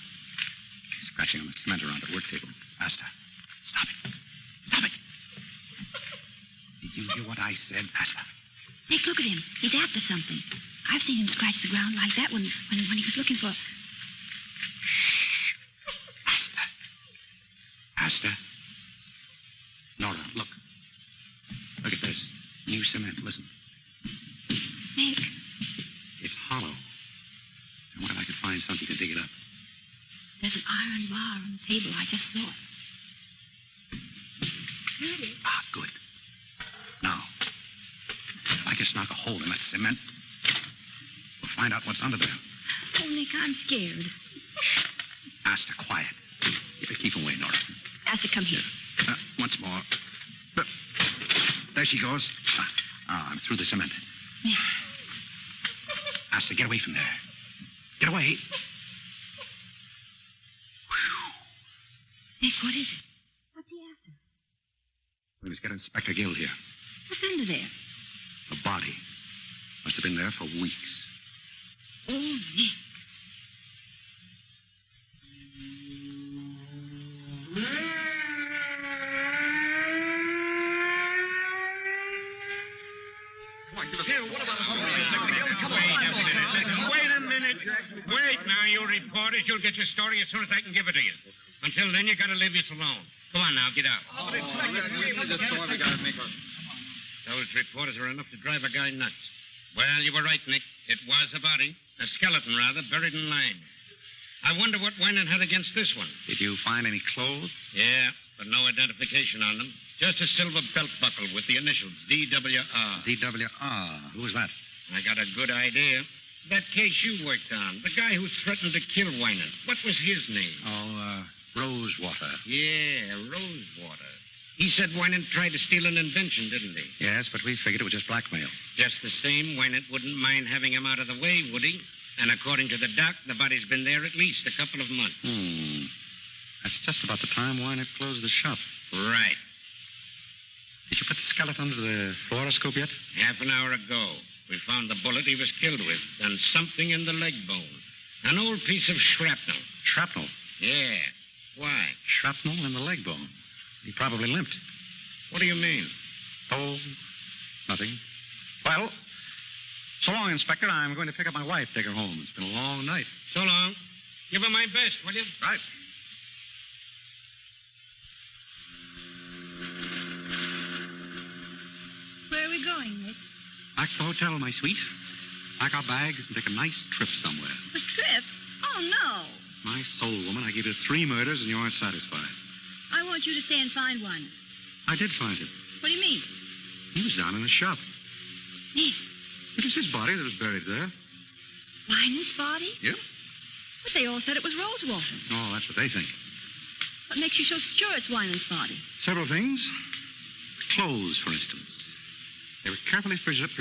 Scratching on the cement around the work table. Asta. Stop it. Stop it. Did you hear what I said, Asta? Nick, look at him. He's after something. I've seen him scratch the ground like that when he was looking for... Asta. Asta. Nora, look. Look at this. New cement. Listen. Nick. It's hollow. I wonder if I could find something to dig it up. There's an iron bar on the table. I just saw it. Here it is. Ah, good. Now, if I just knock a hole in that cement, we'll find out what's under there. Oh, Nick, I'm scared. Asta, quiet. Keep away, Nora. Asta, come here. Once more. There she goes. I'm through the cement. Yeah. Asta, get away from there. Get away. Nick, what is it? What's he after? We must get Inspector Guild here. What's under there? A body. Must have been there for weeks. Oh, Nick. promise you'll get your story as soon as I can give it to you. Until then, you got to leave us alone. Come on now, get out. Those reporters are enough to drive a guy nuts. Well, you were right, Nick. It was a body. A skeleton, rather, buried in lime. I wonder what Winan had against this one. Did you find any clothes? Yeah, but no identification on them. Just a silver belt buckle with the initials, D.W.R. D.W.R. Who was that? I got a good idea. That case you worked on. The guy who threatened to kill Winan. What was his name? Oh, Rosewater. Yeah, Rosewater. He said Winan tried to steal an invention, didn't he? Yes, but we figured it was just blackmail. Just the same, Winan wouldn't mind having him out of the way, would he? And according to the doc, the body's been there at least a couple of months. That's just about the time Wynant closed the shop. Right. Did you put the skeleton under the fluoroscope yet? Half an hour ago. We found the bullet he was killed with and something in the leg bone. An old piece of shrapnel. Shrapnel? Yeah. Why? Shrapnel in the leg bone. He probably limped. What do you mean? Oh, nothing. Well, so long, Inspector. I'm going to pick up my wife, take her home. It's been a long night. So long. Give her my best, will you? Right. Where are we going, Nick? Back to the hotel, my sweet. Pack our bags and take a nice trip somewhere. A trip? Oh, no. My soul, woman, I gave you 3 murders and you aren't satisfied. I want you to stay and find one. I did find him. What do you mean? He was down in the shop. Nick. It was his body that was buried there. Winan's body? Yeah. But they all said it was Rosewater. Oh, that's what they think. What makes you so sure it's Winan's body? Several things. Clothes, for instance. They were carefully preserved.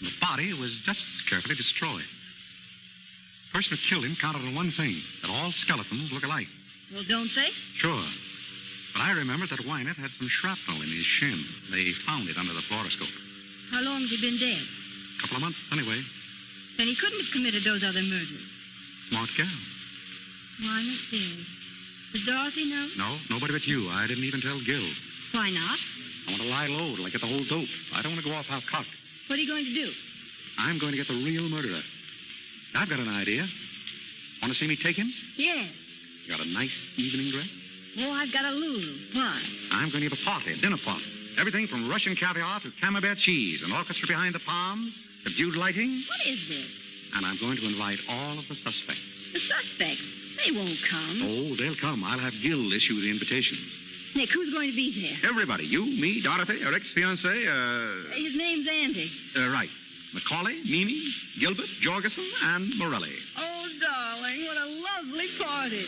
And the body was just as carefully destroyed. The person who killed him counted on one thing, that all skeletons look alike. Well, don't they? Sure. But I remembered that Wynant had some shrapnel in his shin. They found it under the fluoroscope. How long has he been dead? A couple of months, anyway. Then he couldn't have committed those other murders. Smart gal. Wynant dead. Does Dorothy know? No, nobody but you. I didn't even tell Gil. Why not? I want to lie low till I get the whole dope. I don't want to go off half-cocked. What are you going to do? I'm going to get the real murderer. I've got an idea. Want to see me take him? Yes. You got a nice evening dress? Oh, I've got a Lulu. Why? I'm going to have a party, a dinner party. Everything from Russian caviar to camembert cheese, an orchestra behind the palms, subdued lighting. What is this? And I'm going to invite all of the suspects. The suspects? They won't come. Oh, they'll come. I'll have Gil issue the invitations. Nick, who's going to be there? Everybody. You, me, Dorothy, her ex-fiancé, His name's Andy. Right. Macaulay, Mimi, Gilbert, Jorgensen, and Morelli. Oh, darling, what a lovely party.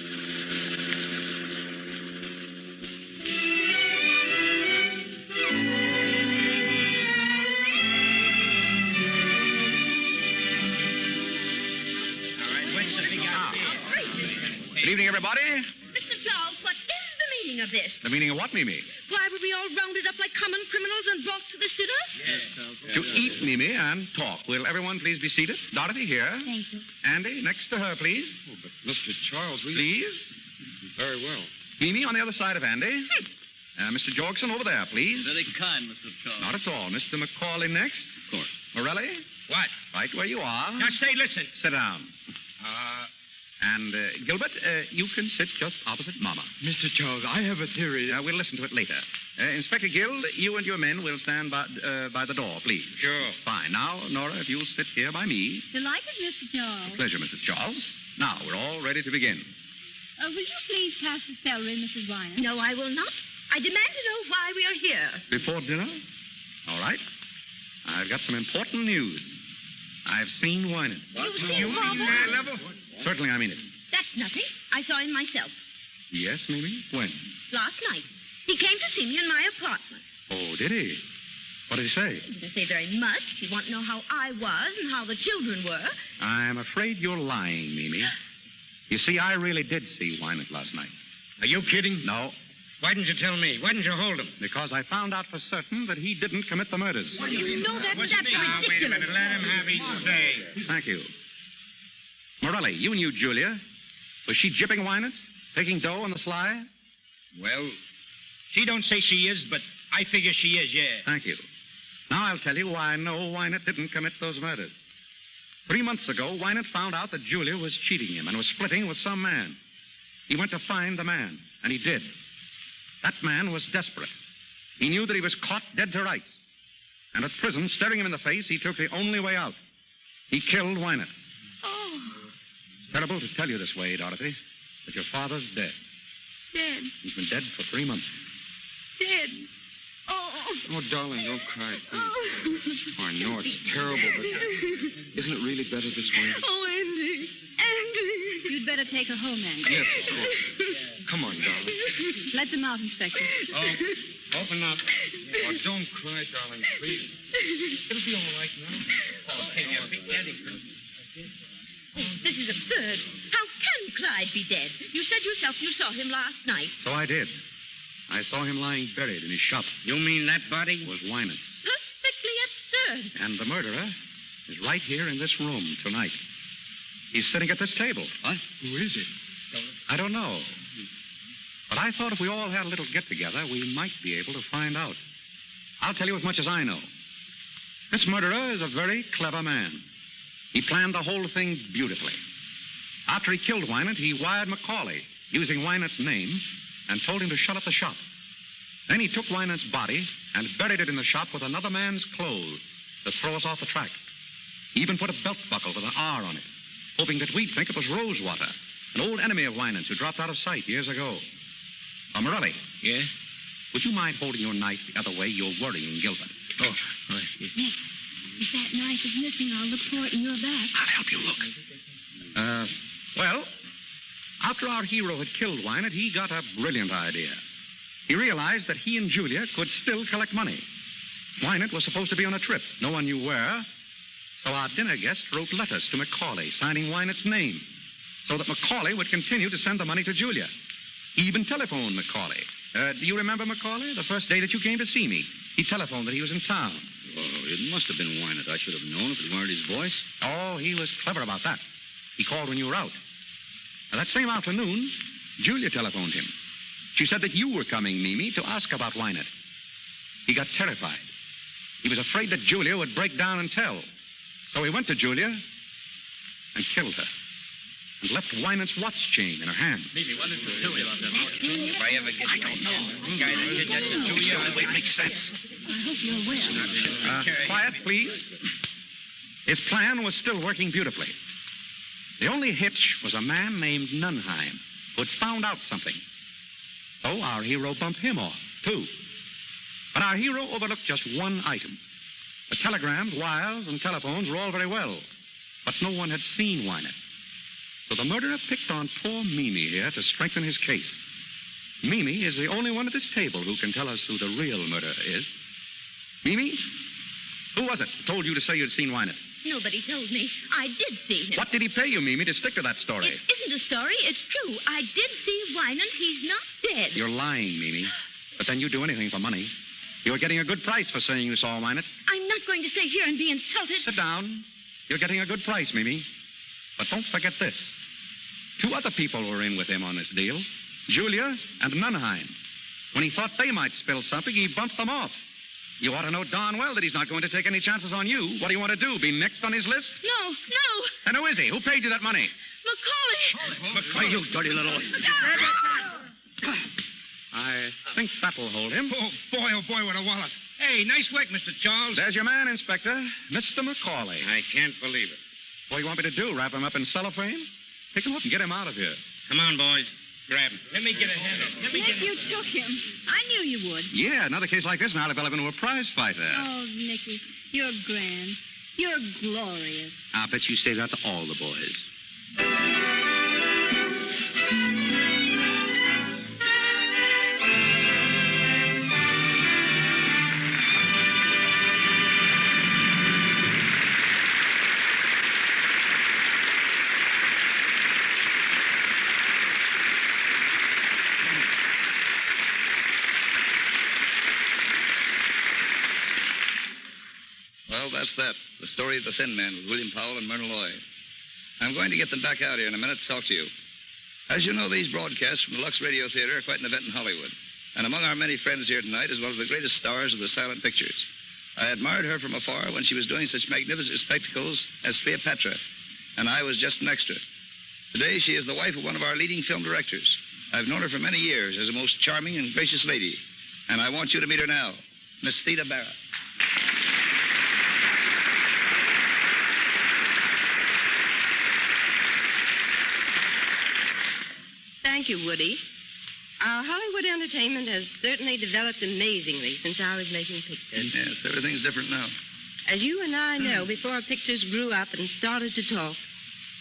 All right, what's the big idea? Good evening, everybody. Mr. Charles, what is the meaning of this? The meaning of what, Mimi? Why were we all rounded up like common criminals and brought to the sitter? To eat, Mimi, and talk. Will everyone please be seated? Dorothy, here. Thank you. Andy, next to her, please. Oh, but Mr. Charles, Please. Very well. Mimi on the other side of Andy. Mr. Jorgensen over there, please. Very kind, Mr. Charles. Not at all. Mr. Macaulay next. Of course. Morelli? What? Right where you are. Now, say, listen. Sit down. And Gilbert, you can sit just opposite Mama. Mr. Charles, I have a theory. We'll listen to it later. Inspector Gill, you and your men will stand by the door, please. Sure. Fine. Now, Nora, if you'll sit here by me. Delighted, Mr. Charles. Pleasure, Mrs. Charles. Now, we're all ready to begin. Will you please pass the celery, Mrs. Weiner? No, I will not. I demand to know why we are here. Before dinner? All right. I've got some important news. I've seen Wynant. You've seen Father? Level? Certainly, I mean it. That's nothing. I saw him myself. Yes, Mimi? When? Last night. He came to see me in my apartment. Oh, did he? What did he say? He didn't say very much. He wanted to know how I was and how the children were. I'm afraid you're lying, Mimi. You see, I really did see Wynant last night. Are you kidding? No. Why didn't you tell me? Why didn't you hold him? Because I found out for certain that he didn't commit the murders. No, that's Wait ridiculous. a minute. Let him have his say. Thank you. Morelli, you knew Julia. Was she jipping Wynant? Taking dough on the sly? Well, she don't say she is, but I figure she is, yeah. Thank you. Now I'll tell you why I know Wynant didn't commit those murders. 3 months ago, Wynant found out that Julia was cheating him and was splitting with some man. He went to find the man, and he did. That man was desperate. He knew that he was caught dead to rights. And at prison, staring him in the face, he took the only way out. He killed Wynant. Oh. It's terrible to tell you this way, Dorothy, but your father's dead. Dead. He's been dead for 3 months. Dead. Oh. Oh, darling, don't cry, please. Oh. I know it's terrible, but isn't it really better this way? Oh, Andy. Andy. You'd better take her home, Andy. Yes, of course. Come on, darling. Let them out, Inspector. Oh, open up. Oh, don't cry, darling, please. It'll be all right now. Oh, this is absurd. How can Clyde be dead? You said yourself you saw him last night. So I did. I saw him lying buried in his shop. You mean that body? Was Wynant's. Perfectly absurd. And the murderer is right here in this room tonight. He's sitting at this table. What? Who is it? I don't know. But I thought if we all had a little get-together, we might be able to find out. I'll tell you as much as I know. This murderer is a very clever man. He planned the whole thing beautifully. After he killed Wynant, he wired Macaulay, using Wynant's name, and told him to shut up the shop. Then he took Wynant's body and buried it in the shop with another man's clothes to throw us off the track. He even put a belt buckle with an R on it, hoping that we'd think it was Rosewater, an old enemy of Wynant's who dropped out of sight years ago. Morelli. Yeah? Would you mind holding your knife the other way? You're worrying Gilbert. Oh, right. Yeah. Nick, if that knife is missing, I'll look for it in your back. I'll help you look. Well, after our hero had killed Wynant, he got a brilliant idea. He realized that he and Julia could still collect money. Wynant was supposed to be on a trip. No one knew where. So our dinner guest wrote letters to Macaulay, signing Wynant's name, so that Macaulay would continue to send the money to Julia. He even telephoned Macaulay. Do you remember Macaulay? The first day that you came to see me. He telephoned that he was in town. Oh, it must have been Wynant. I should have known if it weren't his voice. Oh, he was clever about that. He called when you were out. Now, that same afternoon, Julia telephoned him. She said that you were coming, Mimi, to ask about Wynant. He got terrified. He was afraid that Julia would break down and tell. So he went to Julia and killed her. And left Wynant's watch chain in her hand. Mimi, what did you tell me about that? If I ever get... I don't know. Guy that did that to Julia, it makes sense. I hope you're well. Quiet, please. His plan was still working beautifully. The only hitch was a man named Nunheim who had found out something. So our hero bumped him off, too. But our hero overlooked just one item. The telegrams, wires, and telephones were all very well, but no one had seen Wynant. So the murderer picked on poor Mimi here to strengthen his case. Mimi is the only one at this table who can tell us who the real murderer is. Mimi, who was it who told you to say you'd seen Wynant? Nobody told me. I did see him. What did he pay you, Mimi, to stick to that story? It isn't a story. It's true. I did see Wynant. He's not dead. You're lying, Mimi. But then you'd do anything for money. You were getting a good price for saying you saw Wynant. I'm not going to stay here and be insulted. Sit down. You're getting a good price, Mimi. But don't forget this. 2 other people were in with him on this deal. Julia and Nunheim. When he thought they might spill something, he bumped them off. You ought to know darn well that he's not going to take any chances on you. What do you want to do, be next on his list? No. And who is he? Who paid you that money? Macaulay. Macaulay, you dirty little... I think that'll hold him. Oh, boy, what a wallet. Hey, nice work, Mr. Charles. There's your man, Inspector. Mr. Macaulay. I can't believe it. What do you want me to do, wrap him up in cellophane? Pick him up and get him out of here. Come on, boys. Grab him. Let me get a hand on him. Nick, you took him. I knew you would. Yeah, another case like this, and I'll develop into a prize fighter. Oh, Nicky, you're grand. You're glorious. I'll bet you say that to all the boys. Well, that's that. The story of the Thin Man with William Powell and Myrna Loy. I'm going to get them back out here in a minute to talk to you. As you know, these broadcasts from the Lux Radio Theatre are quite an event in Hollywood. And among our many friends here tonight is one of the greatest stars of the silent pictures. I admired her from afar when she was doing such magnificent spectacles as Cleopatra, and I was just an extra. Today, she is the wife of one of our leading film directors. I've known her for many years as a most charming and gracious lady, and I want you to meet her now, Miss Theda Bara. Thank you, Woody. Our Hollywood entertainment has certainly developed amazingly since I was making pictures. Yes, everything's different now. As you and I know, before pictures grew up and started to talk,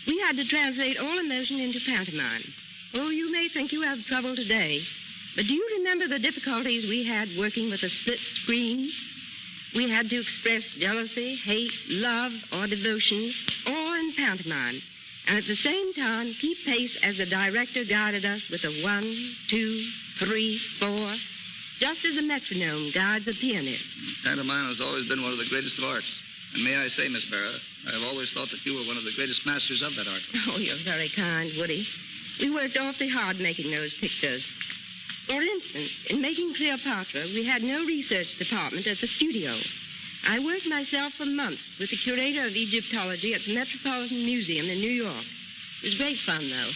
we had to translate all emotion into pantomime. Oh, you may think you have trouble today, but do you remember the difficulties we had working with a split screen? We had to express jealousy, hate, love, or devotion, all in pantomime, and at the same time keep pace as the director guided us with a 1, 2, 3, 4, just as a metronome guides a pianist. Pantomime has always been one of the greatest of arts. And may I say, Miss Bara, I have always thought that you were one of the greatest masters of that art. Oh, you're very kind, Woody. We worked awfully hard making those pictures. For instance, in making Cleopatra, we had no research department at the studio. I worked myself for months with the curator of Egyptology at the Metropolitan Museum in New York. It was great fun, though.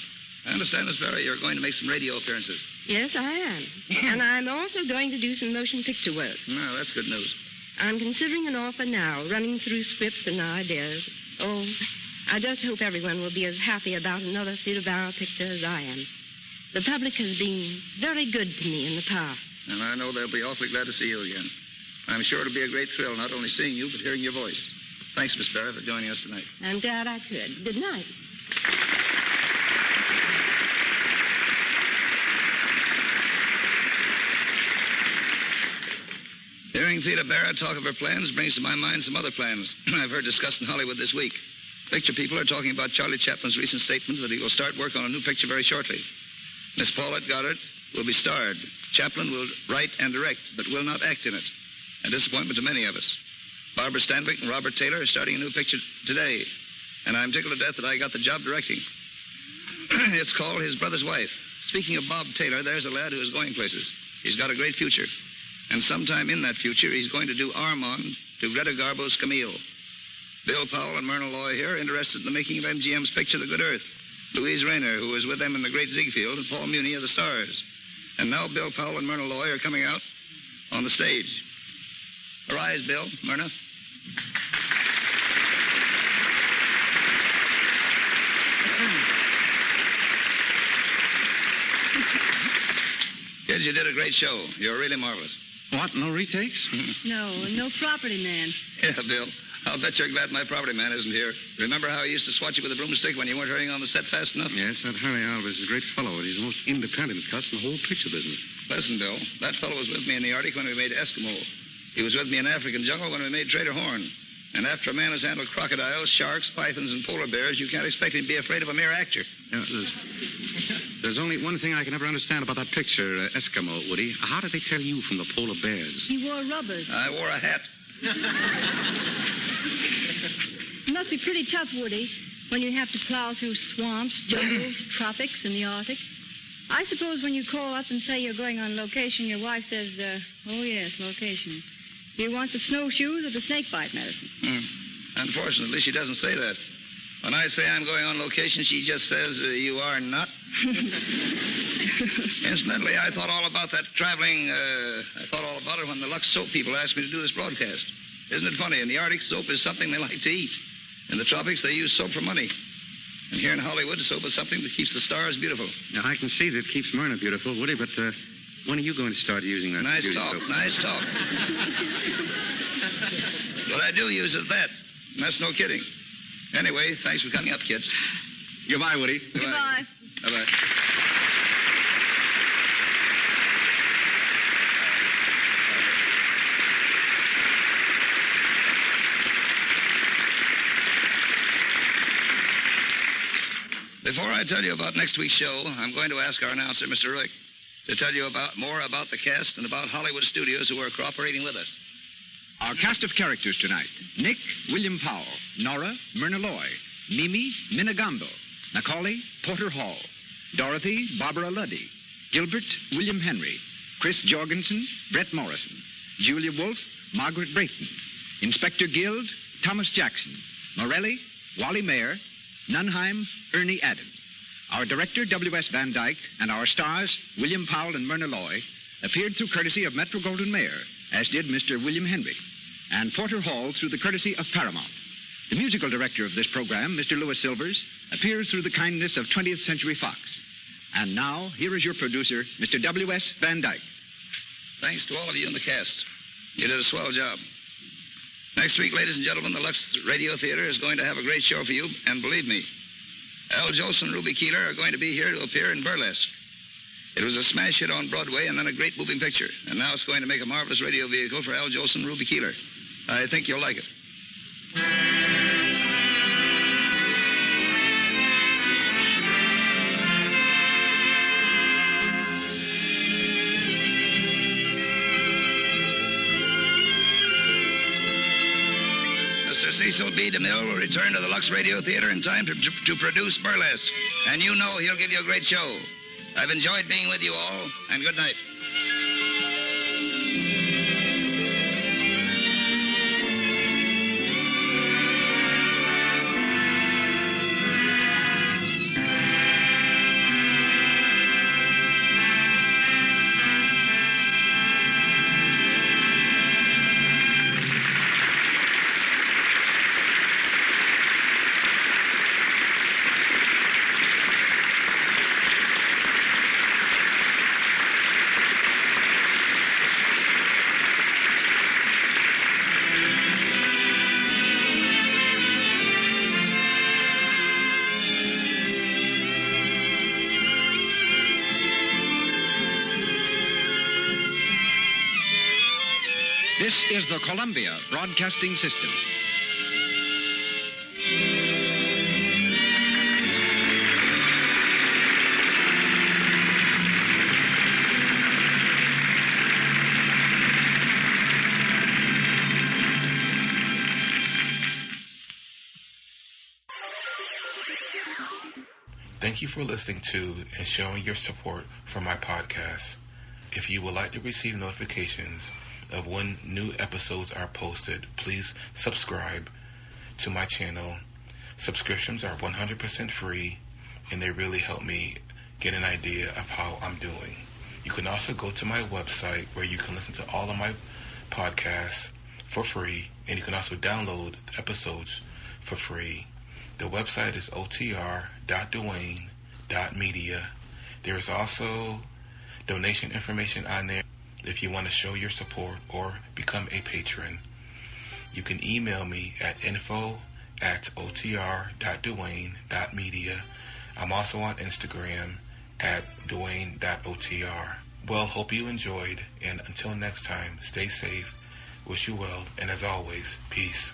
I understand, Miss Bara, you're going to make some radio appearances. Yes, I am. And I'm also going to do some motion picture work. No, that's good news. I'm considering an offer now, running through scripts and ideas. Oh, I just hope everyone will be as happy about another Theda Bara picture as I am. The public has been very good to me in the past. And I know they'll be awfully glad to see you again. I'm sure it'll be a great thrill, not only seeing you, but hearing your voice. Thanks, Miss Bara, for joining us tonight. I'm glad I could. Good night. Hearing Theda Bara talk of her plans brings to my mind some other plans I've heard discussed in Hollywood this week. Picture people are talking about Charlie Chaplin's recent statement that he will start work on a new picture very shortly. Miss Paulette Goddard will be starred. Chaplin will write and direct, but will not act in it. A disappointment to many of us. Barbara Stanwyck and Robert Taylor are starting a new picture today, and I'm tickled to death that I got the job directing. It's called His Brother's Wife. Speaking of Bob Taylor, there's a lad who is going places. He's got a great future. And sometime in that future, he's going to do Armand to Greta Garbo's Camille. Bill Powell and Myrna Loy here are interested in the making of MGM's picture, The Good Earth. Louise Rayner, who was with them in The Great Ziegfeld, and Paul Muni of The Stars. And now Bill Powell and Myrna Loy are coming out on the stage. Arise, Bill, Myrna. Kids, you did a great show. You're really marvelous. What, no retakes? No property man. Yeah, Bill. I'll bet you're glad my property man isn't here. Remember how he used to swat you with a broomstick when you weren't hurrying on the set fast enough? Yes, that Harry Alvarez is a great fellow, and he's the most independent cuss in the whole picture business. Listen, Bill, that fellow was with me in the Arctic when we made Eskimo. He was with me in African jungle when we made Trader Horn. And after a man has handled crocodiles, sharks, pythons, and polar bears, you can't expect him to be afraid of a mere actor. Yeah, there's only one thing I can never understand about that picture, Eskimo, Woody. How did they tell you from the polar bears? He wore rubbers. I wore a hat. It must be pretty tough, Woody, when you have to plow through swamps, jungles, tropics, and the Arctic. I suppose when you call up and say you're going on location, your wife says, oh, yes, location. Do you want the snowshoes or the snakebite medicine? Unfortunately, she doesn't say that. When I say I'm going on location, she just says, you are not. Incidentally, I thought all about that traveling, I thought all about it when the Lux soap people asked me to do this broadcast. Isn't it funny? In the Arctic, soap is something they like to eat. In the tropics, they use soap for money. And here in Hollywood, soap is something that keeps the stars beautiful. Now, I can see that it keeps Myrna beautiful, Woody, but when are you going to start using that? Nice talk, soap? Nice talk. What I do use is that. And that's no kidding. Anyway, thanks for coming up, kids. Goodbye, Woody. Goodbye. Bye-bye. Before I tell you about next week's show, I'm going to ask our announcer, Mr. Rick, to tell you more about the cast and about Hollywood studios who are cooperating with us. Our cast of characters tonight: Nick, William Powell; Nora, Myrna Loy; Mimi, Minna Gamble; Macaulay, Porter Hall; Dorothy, Barbara Luddy; Gilbert, William Henry; Chris Jorgensen, Brett Morrison; Julia Wolfe, Margaret Brayton; Inspector Guild, Thomas Jackson. Morelli, Wally Mayer. Nunheim, Ernie Adams. Our director, W.S. Van Dyke, and our stars, William Powell and Myrna Loy, appeared through courtesy of Metro-Goldwyn-Mayer, as did Mr. William Henry, and Porter Hall through the courtesy of Paramount. The musical director of this program, Mr. Louis Silvers, appears through the kindness of 20th Century Fox. And now, here is your producer, Mr. W.S. Van Dyke. Thanks to all of you in the cast. You did a swell job. Next week, ladies and gentlemen, the Lux Radio Theatre is going to have a great show for you, and believe me, Al Jolson and Ruby Keeler are going to be here to appear in Burlesque. It was a smash hit on Broadway and then a great moving picture, and now it's going to make a marvelous radio vehicle for Al Jolson and Ruby Keeler. I think you'll like it. Cecil B. DeMille will return to the Lux Radio Theatre in time to produce Burlesque. And you know he'll give you a great show. I've enjoyed being with you all, and good night. This is the Columbia Broadcasting System. Thank you for listening to and showing your support for my podcast. If you would like to receive notifications of when new episodes are posted, please subscribe to my channel. Subscriptions are 100% free, and they really help me get an idea of how I'm doing. You can also go to my website where you can listen to all of my podcasts for free, and you can also download episodes for free. The website is otr.duane.media. There is also donation information on there if you want to show your support or become a patron. You can email me at info@otr.duane.media. I'm also on Instagram at duane.otr. Well, hope you enjoyed, and until next time, stay safe, wish you well, and as always, peace.